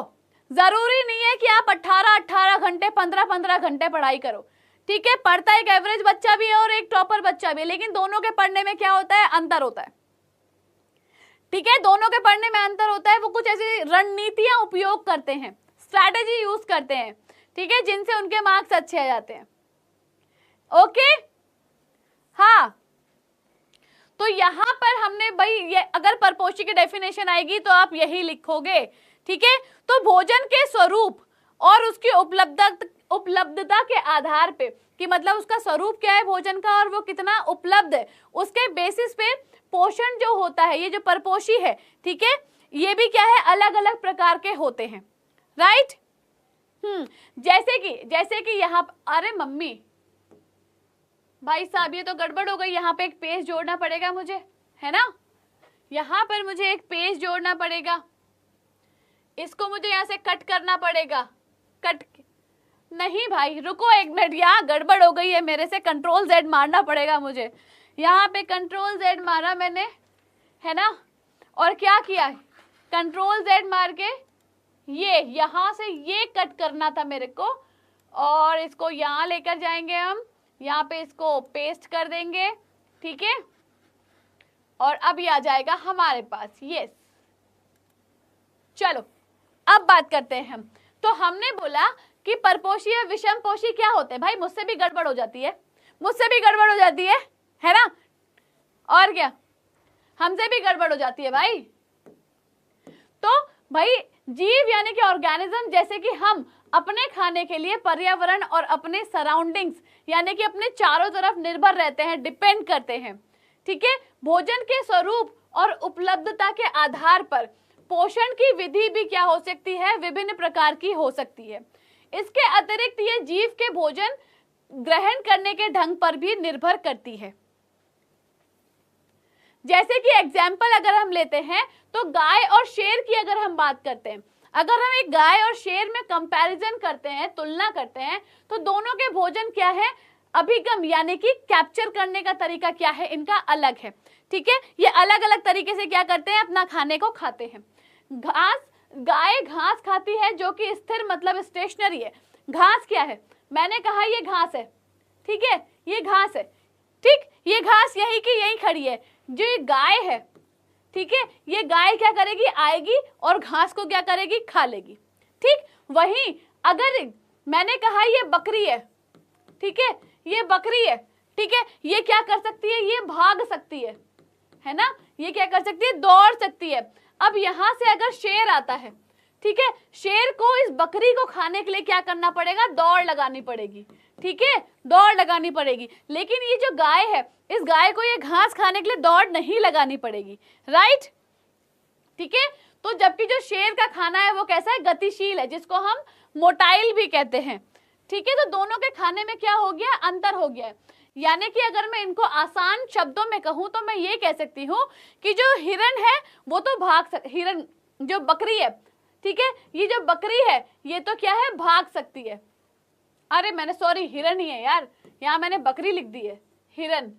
जरूरी नहीं है कि आप 18 घंटे 15 घंटे पढ़ाई करो। ठीक है, पढ़ता एक एवरेज बच्चा भी है और एक टॉपर बच्चा भी है, लेकिन दोनों के पढ़ने में क्या होता है, अंतर होता है। ठीक है, दोनों के पढ़ने में अंतर होता है। वो कुछ ऐसी रणनीतियां उपयोग करते हैं, स्ट्रैटेजी यूज करते हैं, ठीक है, जिनसे उनके मार्क्स अच्छे आ जाते हैं। ओके, हाँ, तो यहां पर हमने भाई ये अगर परपोषी की डेफिनेशन आएगी तो आप यही लिखोगे। ठीक है, तो भोजन के स्वरूप और उसकी उपलब्धता के आधार पे, कि मतलब उसका स्वरूप क्या है भोजन का और वो कितना उपलब्ध है, उसके बेसिस पे पोषण जो होता है, ये जो परपोषी है, ठीक है, ये भी क्या है, अलग अलग प्रकार के होते हैं। राइट। जैसे कि यहाँ, अरे मम्मी भाई साहब ये तो गड़बड़ हो गई, यहाँ पे एक पेज जोड़ना पड़ेगा मुझे, है ना, यहाँ पर मुझे एक पेज जोड़ना पड़ेगा, इसको मुझे यहाँ से कट करना पड़ेगा। कट नहीं भाई, रुको एक मिनट, यहाँ गड़बड़ हो गई है मेरे से, कंट्रोल Z मारना पड़ेगा मुझे। यहाँ पे कंट्रोल Z मारा मैंने, है ना, और क्या किया, कंट्रोल Z मार के ये यहाँ से ये कट करना था मेरे को, और इसको यहाँ लेकर जाएंगे हम, यहाँ पे इसको पेस्ट कर देंगे। ठीक है, और अब ये आ जाएगा हमारे पास। यस, चलो अब बात करते हैं हम। तो हमने बोला कि परपोषी या विषमपोषी क्या होते हैं। भाई मुझसे भी गड़बड़ हो जाती है, मुझसे भी गड़बड़ हो जाती है ना, और क्या, हमसे भी गड़बड़ हो जाती है भाई। तो भाई जीव यानी कि ऑर्गेनिज्म, जैसे कि हम अपने खाने के लिए पर्यावरण और अपने सराउंडिंग्स यानी कि अपने चारों तरफ निर्भर रहते हैं, डिपेंड करते हैं। ठीक है, भोजन के स्वरूप और उपलब्धता के आधार पर पोषण की विधि भी क्या हो सकती है, विभिन्न प्रकार की हो सकती है। इसके अतिरिक्त ये जीव के भोजन ग्रहण करने के ढंग पर भी निर्भर करती है। जैसे कि एग्जाम्पल अगर हम लेते हैं तो गाय और शेर की अगर हम बात करते हैं, अगर हम एक गाय और शेर में कंपैरिजन करते हैं, तुलना करते हैं, तो दोनों के भोजन क्या है, अभिगम यानी कि कैप्चर करने का तरीका क्या है, इनका अलग है। ठीक है, ये अलग अलग तरीके से क्या करते हैं, अपना खाने को खाते हैं। गाय घास खाती है जो कि स्थिर मतलब स्टेशनरी है। घास क्या है, मैंने कहा ये घास है, ठीक है, ये घास है, ठीक, ये घास यही की यही खड़ी है। जो ये गाय है, ठीक है, ये गाय क्या करेगी, आएगी और घास को क्या करेगी, खा लेगी। ठीक, वहीं अगर मैंने कहा ये बकरी है, ठीक है, ये बकरी है, ठीक है, ये क्या कर सकती है, ये भाग सकती है ना, ये क्या कर सकती है, दौड़ सकती है। अब यहां से अगर शेर आता है, ठीक है, शेर को इस बकरी को खाने के लिए क्या करना पड़ेगा, दौड़ लगानी पड़ेगी। ठीक है, दौड़ लगानी पड़ेगी। लेकिन ये जो गाय है, इस गाय को ये घास खाने के लिए दौड़ नहीं लगानी पड़ेगी। राइट। ठीक है, तो जबकि जो शेर का खाना है वो कैसा है, गतिशील है, जिसको हम मोटाइल भी कहते हैं। ठीक है, तो दोनों के खाने में क्या हो गया, अंतर हो गया। यानी कि अगर मैं इनको आसान शब्दों में कहूं तो मैं ये कह सकती हूँ कि जो हिरन है वो तो हिरन जो बकरी है, ठीक है, ये जो बकरी है ये तो क्या है, भाग सकती है। अरे मैंने सॉरी, हिरन ही है यार, यहाँ मैंने बकरी लिख दी है, हिरन।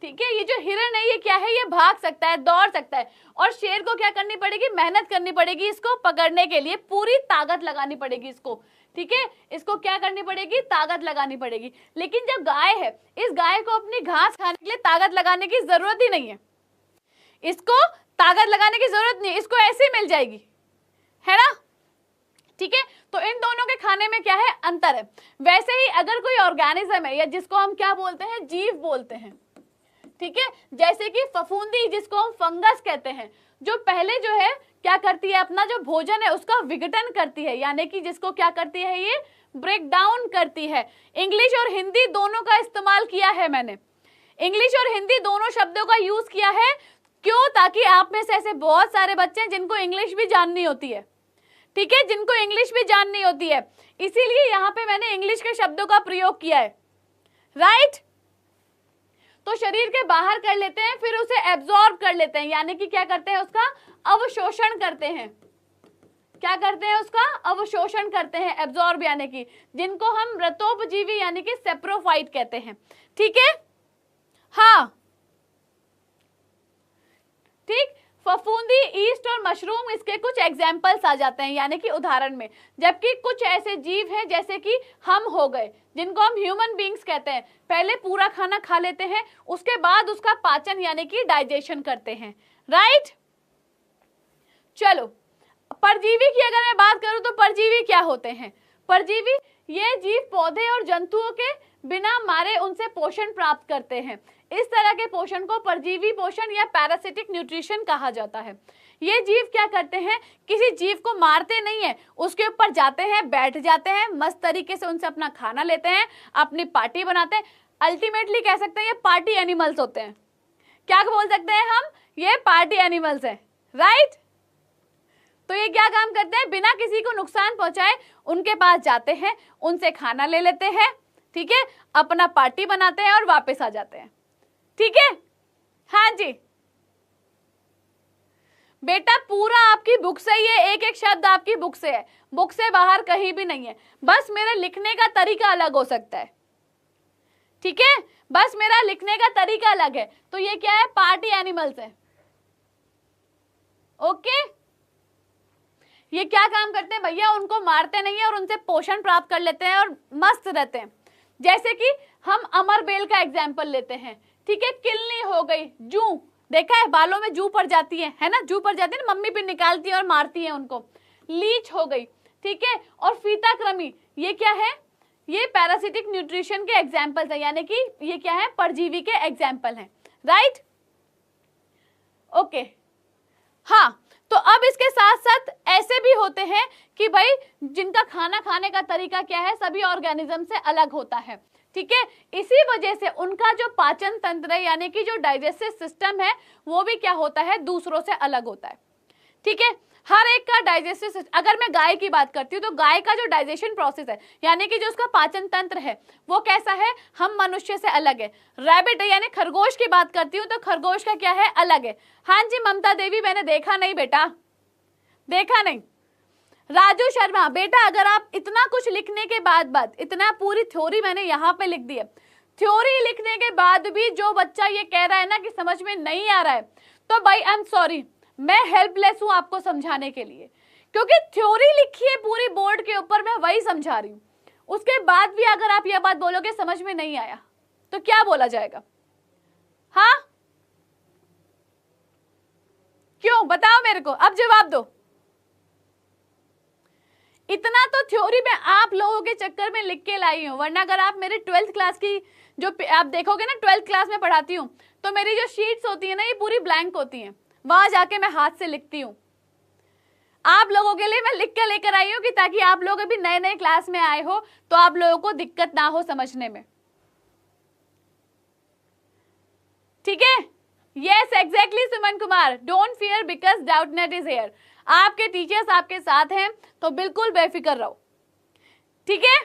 ठीक है, ये जो हिरन है ये क्या है, ये भाग सकता है, दौड़ सकता है। और शेर को क्या करनी पड़ेगी, मेहनत करनी पड़ेगी, इसको पकड़ने के लिए पूरी ताकत लगानी पड़ेगी इसको। ठीक है, इसको क्या करनी पड़ेगी, ताकत लगानी पड़ेगी। लेकिन जो गाय है, इस गाय को अपनी घास खाने के लिए ताकत लगाने की जरूरत ही नहीं है, इसको ताकत लगाने की जरूरत नहीं है, इसको ऐसे ही मिल जाएगी, है ना। ठीक है, तो इन दोनों के खाने में क्या है, अंतर है। वैसे ही अगर कोई ऑर्गेनिज्म है, या जिसको हम क्या बोलते हैं, जीव बोलते हैं, ठीक है, जैसे कि फफूंदी जिसको हम फंगस कहते हैं, जो पहले जो है क्या करती है, अपना जो भोजन है उसका विघटन करती है, यानी कि जिसको क्या करती है, ये ब्रेक डाउन करती है। इंग्लिश और हिंदी दोनों का इस्तेमाल किया है मैंने, इंग्लिश और हिंदी दोनों शब्दों का यूज किया है। क्यों, ताकि आप में से ऐसे बहुत सारे बच्चे हैं जिनको इंग्लिश भी जाननी होती है, ठीक है, जिनको इंग्लिश भी जाननी होती है, इसीलिए यहाँ पे मैंने इंग्लिश के शब्दों का प्रयोग किया है। राइट। तो शरीर के बाहर कर लेते हैं, फिर उसे एब्जॉर्ब कर लेते हैं, यानी कि क्या करते हैं, उसका अवशोषण करते हैं। क्या करते हैं, उसका अवशोषण करते हैं, एब्जॉर्ब यानी कि, जिनको हम मृतोपजीवी यानी कि सेप्रोफाइट कहते हैं। ठीक है, हाँ ठीक। फफूंदी, ईस्ट और मशरूम इसके कुछ एग्जाम्पल्स आ जाते हैं, यानी कि उदाहरण में। जबकि कुछ ऐसे जीव हैं जैसे कि हम हो गए, जिनको हम ह्यूमन बींग्स कहते हैं, पहले पूरा खाना खा लेते हैं, उसके बाद उसका पाचन यानी कि डाइजेशन करते हैं। राइट। चलो, परजीवी की अगर मैं बात करूं तो परजीवी क्या होते हैं? परजीवी ये जीव पौधे और जंतुओं के बिना मारे उनसे पोषण प्राप्त करते हैं। इस तरह के पोषण को परजीवी पोषण या पैरासिटिक न्यूट्रिशन कहा जाता है। ये जीव क्या करते हैं, किसी जीव को मारते नहीं है, उसके ऊपर जाते हैं, बैठ जाते हैं, मस्त तरीके से उनसे अपना खाना लेते हैं, अपनी पार्टी बनाते हैं। अल्टीमेटली कह सकते हैं ये पार्टी एनिमल्स होते हैं। क्या बोल सकते हैं हम, ये पार्टी एनिमल्स हैं। राइट। तो ये क्या काम करते हैं, बिना किसी को नुकसान पहुंचाए उनके पास जाते हैं, उनसे खाना ले लेते हैं, ठीक है, अपना पार्टी बनाते हैं और वापस आ जाते हैं। ठीक है, हाँ जी बेटा, पूरा आपकी बुक से ही है, एक एक शब्द आपकी बुक से है, बुक से बाहर कहीं भी नहीं है। बस मेरा लिखने का तरीका अलग हो सकता है। ठीक है, बस मेरा लिखने का तरीका अलग है। तो ये क्या है, पार्टी एनिमल्स है। ओके, ये क्या काम करते हैं भैया, उनको मारते नहीं है और उनसे पोषण प्राप्त कर लेते हैं और मस्त रहते हैं। जैसे कि हम अमर बेल का एग्जाम्पल लेते हैं। ठीक है, किलनी हो गई, जू देखा है, बालों में जू पड़ जाती है ना, जू पड़ जाती है ना, मम्मी भी निकालती है और मारती है उनको। लीच हो गई, ठीक है, और फीताकृमि, ये क्या है, ये पैरासिटिक न्यूट्रिशन के एग्जाम्पल्स है, यानी कि ये क्या है, परजीवी के एग्जाम्पल हैं। राइट। ओके, हाँ। तो अब इसके साथ साथ ऐसे भी होते हैं कि भाई जिनका खाना खाने का तरीका क्या है, सभी ऑर्गेनिज्म से अलग होता है। ठीक है, इसी वजह से उनका जो पाचन तंत्र है यानी कि जो डाइजेस्टिव सिस्टम है वो भी क्या होता है, दूसरों से अलग होता है। ठीक है, हर एक का डाइजेस्टिव सिस्टम, अगर मैं गाय की बात करती हूँ तो गाय का जो डाइजेशन प्रोसेस है यानी कि जो उसका पाचन तंत्र है वो कैसा है, हम मनुष्य से अलग है। रैबिट यानी खरगोश की बात करती हूँ तो खरगोश का क्या है, अलग है। हाँ जी ममता देवी, मैंने देखा नहीं बेटा, देखा नहीं। राजू शर्मा, बेटा अगर आप इतना कुछ लिखने के बाद इतना पूरी थ्योरी मैंने यहाँ पे लिख दी है, थ्योरी लिखने के बाद भी जो बच्चा ये कह रहा है ना कि समझ में नहीं आ रहा है, तो भाई आई एम सॉरी, मैं हेल्पलेस हूं आपको समझाने के लिए, क्योंकि थ्योरी लिखी है पूरी बोर्ड के ऊपर, मैं वही समझा रही हूं। उसके बाद भी अगर आप यह बात बोलोगे समझ में नहीं आया तो क्या बोला जाएगा? हाँ क्यों, बताओ मेरे को, अब जवाब दो। इतना तो थ्योरी में आप लोगों के चक्कर में लिख के लाई हूं, वरना अगर आप मेरे 12th क्लास की जो आप देखोगे ना, 12th क्लास में पढ़ाती हूँ तो मेरी जो शीट्स होती है ना ये पूरी ब्लैंक होती हैं, वहां जाके मैं हाथ से लिखती हूँ। आप लोगों के लिए मैं लिख के लेकर आई हूँ कि ताकि आप लोग अभी नए नए क्लास में आए हो तो आप लोगों को दिक्कत ना हो समझने में। ठीक है, yes exactly Suman Kumar, don't fear because Doubtnut is here. आपके टीचर्स आपके साथ हैं तो बिल्कुल बेफिक्र रहो। ठीक है,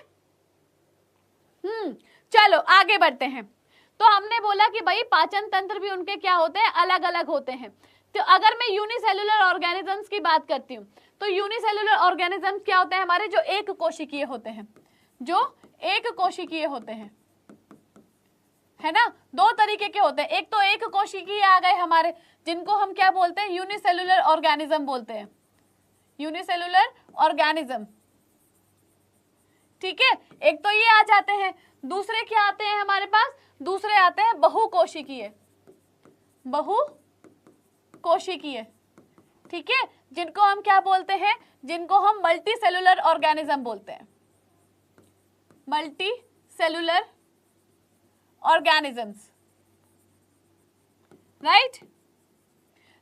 चलो आगे बढ़ते हैं। तो हमने बोला कि भाई पाचन तंत्र भी उनके क्या होते हैं, अलग अलग होते हैं। तो अगर मैं यूनिसेलुलर ऑर्गेनिजम्स की बात करती हूँ तो यूनिसेलुलर ऑर्गेनिजम्स क्या होते हैं हमारे, जो एक कोशिकीय होते हैं, जो एक कोशिकीय होते हैं, है ना। दो तरीके के होते हैं, एक तो एक कोशिकीय आ गए हमारे, जिनको हम क्या बोलते हैं, यूनिसेलुलर ऑर्गेनिज्म बोलते हैं, यूनिसेलुलर ऑर्गेनिज्म। ठीक है, एक तो ये आ जाते हैं। दूसरे क्या आते हैं हमारे पास, दूसरे आते हैं बहुकोशिकीय, बहुकोशिकीय। ठीक है, जिनको हम क्या बोलते हैं, जिनको हम मल्टी सेलुलर ऑर्गेनिज्म बोलते हैं, मल्टी सेलुलर ऑर्गेनिजम्स। राइट,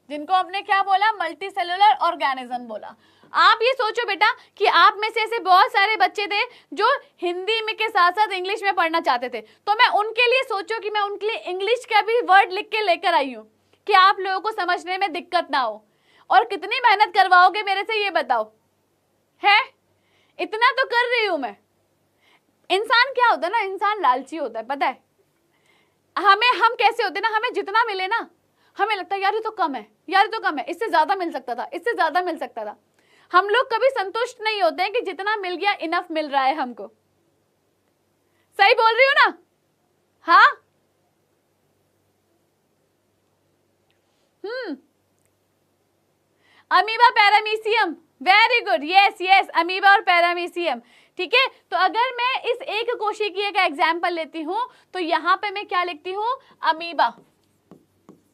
जिनको हमने क्या बोला, मल्टी सेलुलर ऑर्गेनिज्म बोला। आप ये सोचो बेटा कि आप में से ऐसे बहुत सारे बच्चे थे जो हिंदी में के साथ साथ इंग्लिश में पढ़ना चाहते थे, तो मैं उनके लिए सोचो कि मैं उनके लिए इंग्लिश का भी वर्ड लिख के लेकर आई हूँ कि आप लोगों को समझने में दिक्कत ना हो। और कितनी मेहनत करवाओगे मेरे से ये बताओ, है इतना तो कर रही हूं मैं। इंसान क्या होता है ना, इंसान लालची होता है, पता है हम कैसे होते हैं ना, हमें जितना मिले ना हमें लगता है यार ये तो कम है, यार ये तो कम है, इससे ज्यादा मिल सकता था, इससे ज्यादा मिल सकता था। हम लोग कभी संतुष्ट नहीं होते हैं कि जितना मिल गया इनफ मिल रहा है हमको। सही बोल रही हूँ ना? हाँ amoeba paramecium, very good, yes yes, amoeba और पैरामीशियम। ठीक है, तो अगर मैं इस एक कोशिकीय का एग्जाम्पल लेती हूं तो यहां पे मैं क्या लिखती हूं, अमीबा।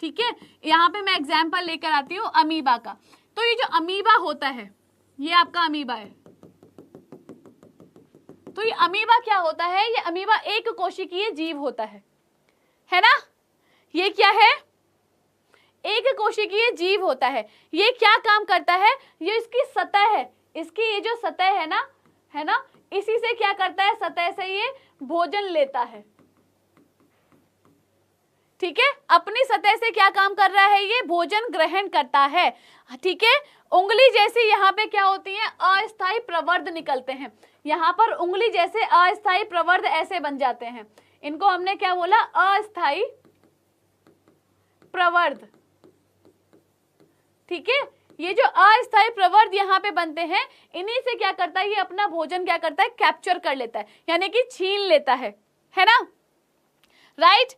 ठीक है, यहां पे मैं एग्जाम्पल लेकर आती हूं अमीबा का। तो ये जो अमीबा होता है ये आपका अमीबा है। तो ये अमीबा क्या होता है, ये अमीबा एक कोशिकीय जीव होता है ना? ये क्या है, एक कोशिकीय जीव होता है। ये क्या काम करता है, ये इसकी सतह है, इसकी ये जो सतह है ना, इसी से क्या करता है, सतह से ये भोजन लेता है। ठीक है, अपनी सतह से क्या काम कर रहा है, ये भोजन ग्रहण करता है। ठीक है, उंगली जैसी यहाँ पे क्या होती है, अस्थायी प्रवर्ध निकलते हैं। यहाँ पर उंगली जैसे अस्थायी प्रवर्ध ऐसे बन जाते हैं, इनको हमने क्या बोला, अस्थायी प्रवर्ध। ठीक है, ये जो अस्थायी प्रवर्ध यहाँ पे बनते हैं, इन्हीं से क्या करता है, ये अपना भोजन क्या करता है, कैप्चर कर लेता है, यानी कि छीन लेता है ना? राइट,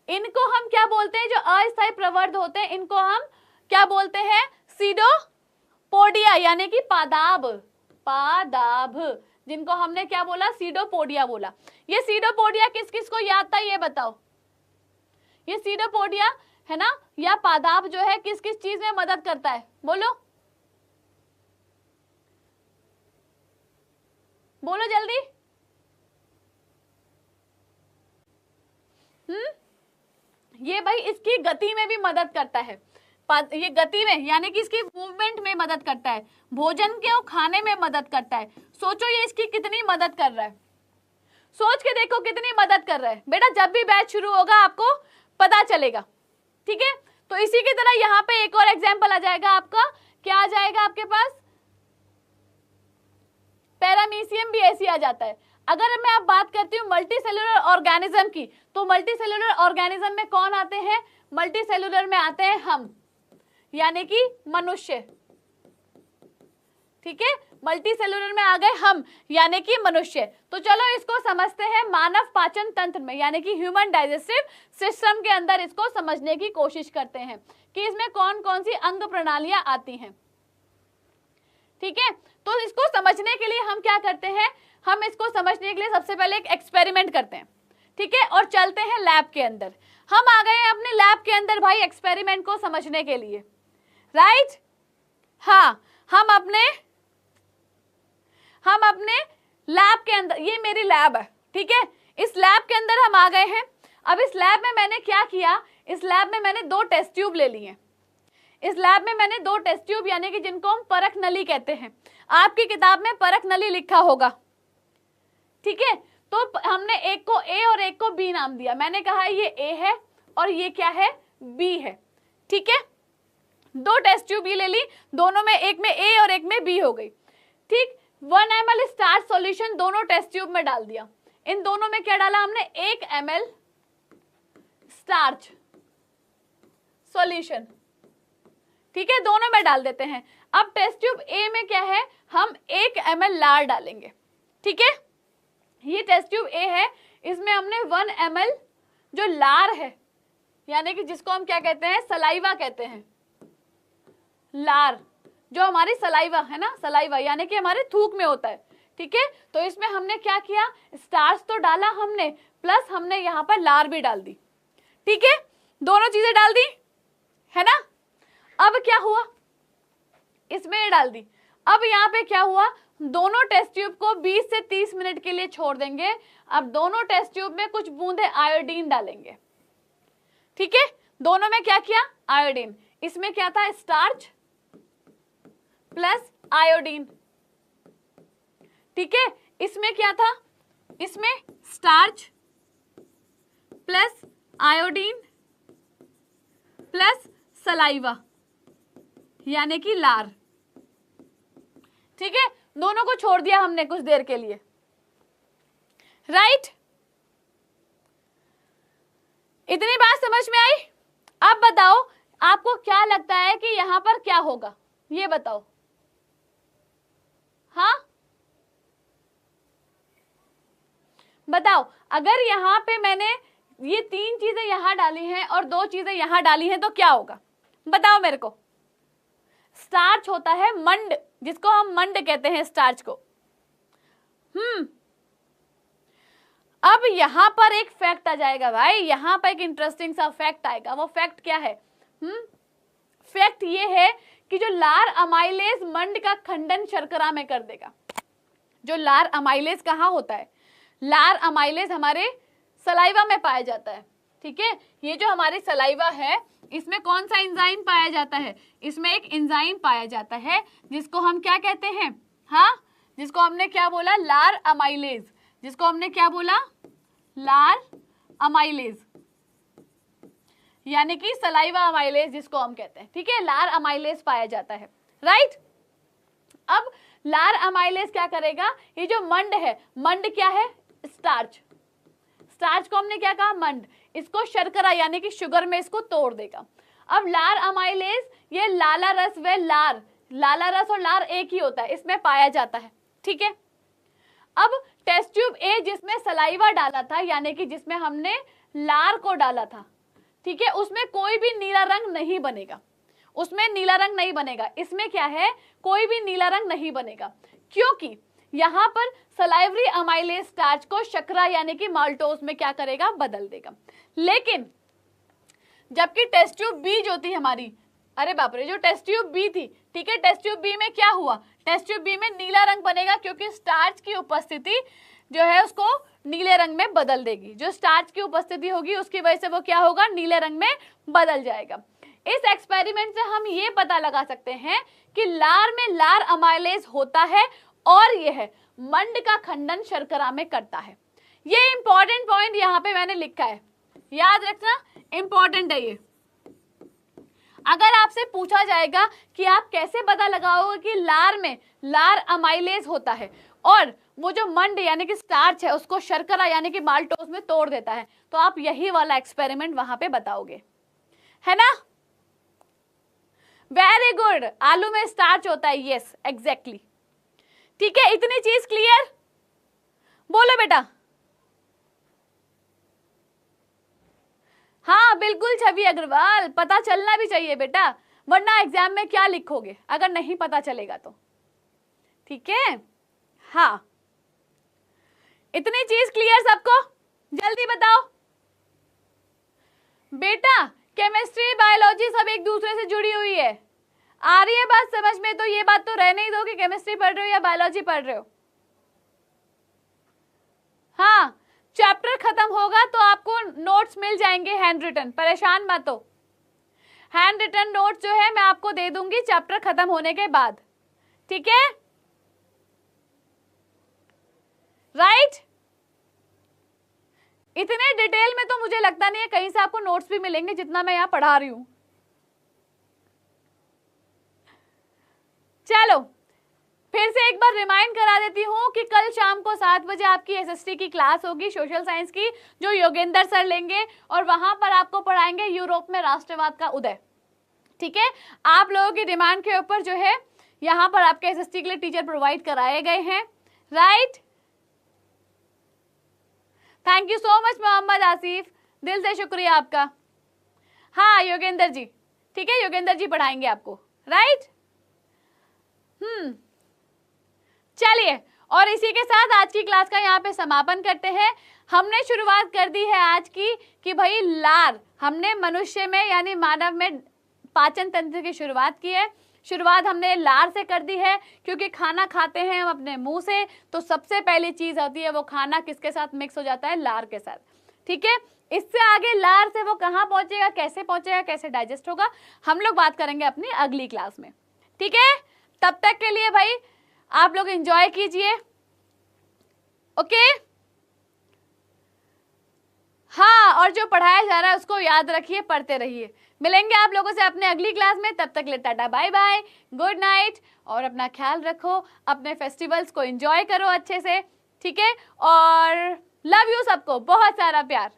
इनको हम क्या बोलते हैं, जो अस्थायी प्रवर्ध होते हैं इनको हम क्या बोलते हैं, सीडोपोडिया, यानी कि पादाब, जिनको हमने क्या बोला, सीडोपोडिया बोला। ये सीडोपोडिया किस किस को याद था ये बताओ, ये सीडोपोडिया है ना, या पादाब जो है किस किस चीज में मदद करता है, बोलो बोलो जल्दी। ये भाई इसकी गति में भी मदद करता है, ये गति में यानी कि इसकी मूवमेंट में मदद करता है, भोजन के खाने में मदद करता है। सोचो ये इसकी कितनी मदद कर रहा है, सोच के देखो कितनी मदद कर रहा है। बेटा जब भी बैच शुरू होगा आपको पता चलेगा। ठीक है, तो इसी की तरह यहाँ पे एक और एग्जाम्पल आ जाएगा आपका, क्या आ जाएगा आपके पास, पैरामीशियम भी ऐसी आ जाता है। अगर मैं अब बात करती हूँ मल्टी सेलुलर ऑर्गेनिज्म की, तो मल्टी सेलुलर ऑर्गेनिज्म में कौन आते हैं, मल्टी सेलुलर में आते हैं हम, यानी कि मनुष्य। ठीक है, मल्टी सेलुलर में आ गए हम यानी कि मनुष्य। तो चलो इसको समझते हैं मानव पाचन तंत्र में, यानी कि ह्यूमन डाइजेस्टिव सिस्टम के अंदर इसको समझने की कोशिश करते हैं कि इसमें कौन कौन सी अंग प्रणालियां आती हैं। ठीक है, तो इसको समझने के लिए हम क्या करते हैं, हम इसको समझने के लिए सबसे पहले एक एक्सपेरिमेंट करते हैं। ठीक है, और चलते हैं लैब के अंदर। हम आ गए हैं अपने लैब के अंदर भाई एक्सपेरिमेंट को समझने के लिए, राइट? हाँ, हम अपने लैब के अंदर, ये मेरी लैब है। ठीक है, इस लैब के अंदर हम आ गए हैं। अब इस लैब में मैंने क्या किया, इस लैब में मैंने 2 टेस्ट ट्यूब ले लिए। इस लैब में मैंने 2 टेस्ट ट्यूब यानी कि जिनको हम परख नली कहते हैं, आपकी किताब में परख नली लिखा होगा। ठीक है, तो हमने एक को ए और एक को बी नाम दिया। मैंने कहा ये ए है और ये क्या है, बी है। ठीक है, 2 टेस्ट ट्यूब ये ले ली, दोनों में, एक में ए और एक में बी हो गई। ठीक, 1 ml स्टार्च सॉल्यूशन दोनों टेस्ट ट्यूब में डाल दिया। इन दोनों में क्या डाला हमने, 1 ml स्टार्च सॉल्यूशन। ठीक है, दोनों में डाल देते हैं। अब टेस्ट ट्यूब ए में क्या है, हम 1 ml लार डालेंगे। ठीक है, ये टेस्ट ट्यूब ए है, इसमें हमने 1 ml जो लार है, यानी कि जिसको हम क्या कहते हैं, सलाइवा कहते हैं, लार, जो हमारी सलाइवा है ना, सलाइवा यानी कि हमारे थूक में होता है। ठीक है, तो इसमें हमने क्या किया, स्टार्च तो डाला हमने, प्लस हमने यहाँ पर लार भी डाल दी। ठीक है, दोनों चीजें डाल दी है ना। अब क्या हुआ, इसमें ये डाल दी। अब यहाँ पे क्या हुआ, दोनों टेस्ट ट्यूब को 20 से 30 मिनट के लिए छोड़ देंगे। अब दोनों टेस्ट ट्यूब में कुछ बूंदे आयोडीन डालेंगे। ठीक है, दोनों में क्या किया, आयोडीन। इसमें क्या था, स्टार्च प्लस आयोडीन। ठीक है, इसमें क्या था, इसमें starch plus iodine plus saliva यानी कि लार। ठीक है, दोनों को छोड़ दिया हमने कुछ देर के लिए, राइट? इतनी बात समझ में आई? अब बताओ आपको क्या लगता है कि यहां पर क्या होगा, ये बताओ। हाँ बताओ, अगर यहां पे मैंने ये 3 चीजें यहां डाली हैं और 2 चीजें यहां डाली हैं तो क्या होगा, बताओ मेरे को। स्टार्च होता है मंड, जिसको हम मंड कहते हैं स्टार्च को। अब यहां पर एक फैक्ट आ जाएगा भाई, यहां पर एक इंटरेस्टिंग सा फैक्ट आएगा। वो फैक्ट क्या है? फैक्ट ये है कि जो लार अमाइलेज मंड का खंडन शर्करा में कर देगा। जो लार अमाइलेज कहाँ होता है? लार अमाइलेज हमारे सलाइवा में पाया जाता है, ठीक है? ये जो हमारी सलाइवा है इसमें कौन सा एंजाइम पाया जाता है? इसमें एक एंजाइम पाया जाता है जिसको हम क्या कहते हैं? हाँ, जिसको हमने क्या बोला? लार अमाइलेज। जिसको हमने क्या बोला? लार अमाइलेज, यानी कि सलाइवा अमाइलेज जिसको हम कहते हैं, ठीक है? लार अमाइलेज पाया जाता है, राइट? अब लार अमाइलेज क्या करेगा? ये जो मंड है, मंड क्या है? स्टार्च। स्टार्च को हमने क्या कहा? मंड। इसको शर्करा यानी कि शुगर में इसको तोड़ देगा। अब लार अमाइलेज ये लाला रस व लार, लाला रस और लार एक ही होता है, इसमें पाया जाता है, ठीक है? अब टेस्ट ट्यूब ए जिसमें सलाइवा डाला था, यानी कि जिसमें हमने लार को डाला था, ठीक है, उसमें कोई भी नीला रंग नहीं बनेगा। उसमें नीला रंग नहीं बनेगा। इसमें क्या है? कोई भी नीला रंग नहीं बनेगा, क्योंकि यहां पर सलाइवरी अमाइलेज स्टार्च को शर्करा यानी कि माल्टोज में क्या करेगा? बदल देगा। लेकिन जबकि टेस्ट ट्यूब बी जो थी हमारी, अरे बाप रे, जो टेस्ट ट्यूब बी थी, ठीक है, टेस्ट ट्यूब बी में क्या हुआ? टेस्ट ट्यूब बी में नीला रंग बनेगा, क्योंकि स्टार्च की उपस्थिति जो है उसको नीले रंग में बदल देगी। जो स्टार्च की उपस्थिति होगी उसकी वजह से वो क्या होगा? नीले रंग में बदल जाएगा। इस एक्सपेरिमेंट से हम ये पता लगा सकते हैं कि लार में लार अमाइलेज होता है और यह मंड का खंडन शर्करा में करता है। ये इंपॉर्टेंट पॉइंट यहाँ पे मैंने लिखा है, याद रखना, इंपॉर्टेंट है ये। अगर आपसे पूछा जाएगा कि आप कैसे पता लगाओगे कि लार में लार अमाइलेज होता है और वो जो मंड यानी कि स्टार्च है उसको शर्करा यानी कि माल्टोज में तोड़ देता है, तो आप यही वाला एक्सपेरिमेंट वहां पे बताओगे, है ना? Very good. आलू में स्टार्च होता है, यस एग्जैक्टली, ठीक है? इतनी चीज क्लियर? बोलो बेटा। हाँ बिल्कुल छवि अग्रवाल, पता चलना भी चाहिए बेटा, वरना एग्जाम में क्या लिखोगे अगर नहीं पता चलेगा तो, ठीक है? हाँ, इतनी चीज क्लियर सबको? जल्दी बताओ बेटा। केमिस्ट्री बायोलॉजी सब एक दूसरे से जुड़ी हुई है, आ रही है बात समझ में? तो ये बात तो रहने ही दो कि केमिस्ट्री पढ़ रहे हो या बायोलॉजी पढ़ रहे हो। हाँ, चैप्टर खत्म होगा तो आपको नोट्स मिल जाएंगे हैंड रिटन, परेशान मत हो। हैंड रिटन नोट्स जो है मैं आपको दे दूंगी चैप्टर खत्म होने के बाद, ठीक है? राइट? इतने डिटेल में तो मुझे लगता नहीं है कहीं से आपको नोट्स भी मिलेंगे जितना मैं यहां पढ़ा रही हूं। चलो फिर से एक बार रिमाइंड करा देती हूँ कि कल शाम को 7 बजे आपकी एसएसटी की क्लास होगी सोशल साइंस की, जो योगेंद्र सर लेंगे और वहां पर आपको पढ़ाएंगे यूरोप में राष्ट्रवाद का उदय, ठीक है? आप लोगों की डिमांड के ऊपर जो है यहाँ पर आपके एसएसटी के लिए टीचर प्रोवाइड कराए गए हैं, right? Thank you so much Mohammad Asif, दिल से शुक्रिया आपका। हाँ योगेंद्र जी, ठीक है, योगेंद्र जी पढ़ाएंगे आपको, राइट? चलिए, और इसी के साथ आज की क्लास का यहाँ पे समापन करते हैं। हमने शुरुआत कर दी है आज की कि भाई लार, हमने मनुष्य में यानी मानव में पाचन तंत्र की शुरुआत की है। शुरुआत हमने लार से कर दी है, क्योंकि खाना खाते हैं हम अपने मुंह से, तो सबसे पहली चीज होती है वो खाना किसके साथ मिक्स हो जाता है? लार के साथ, ठीक है? इससे आगे लार से वो कहाँ पहुंचेगा, कैसे पहुंचेगा, कैसे डाइजेस्ट होगा, हम लोग बात करेंगे अपनी अगली क्लास में, ठीक है? तब तक के लिए भाई आप लोग एंजॉय कीजिए, ओके? हाँ, और जो पढ़ाया जा रहा है उसको याद रखिए, पढ़ते रहिए। मिलेंगे आप लोगों से अपने अगली क्लास में, तब तक ले tata bye bye, good night, और अपना ख्याल रखो, अपने फेस्टिवल्स को एंजॉय करो अच्छे से, ठीक है, और लव यू सबको, बहुत सारा प्यार,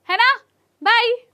है ना, बाय।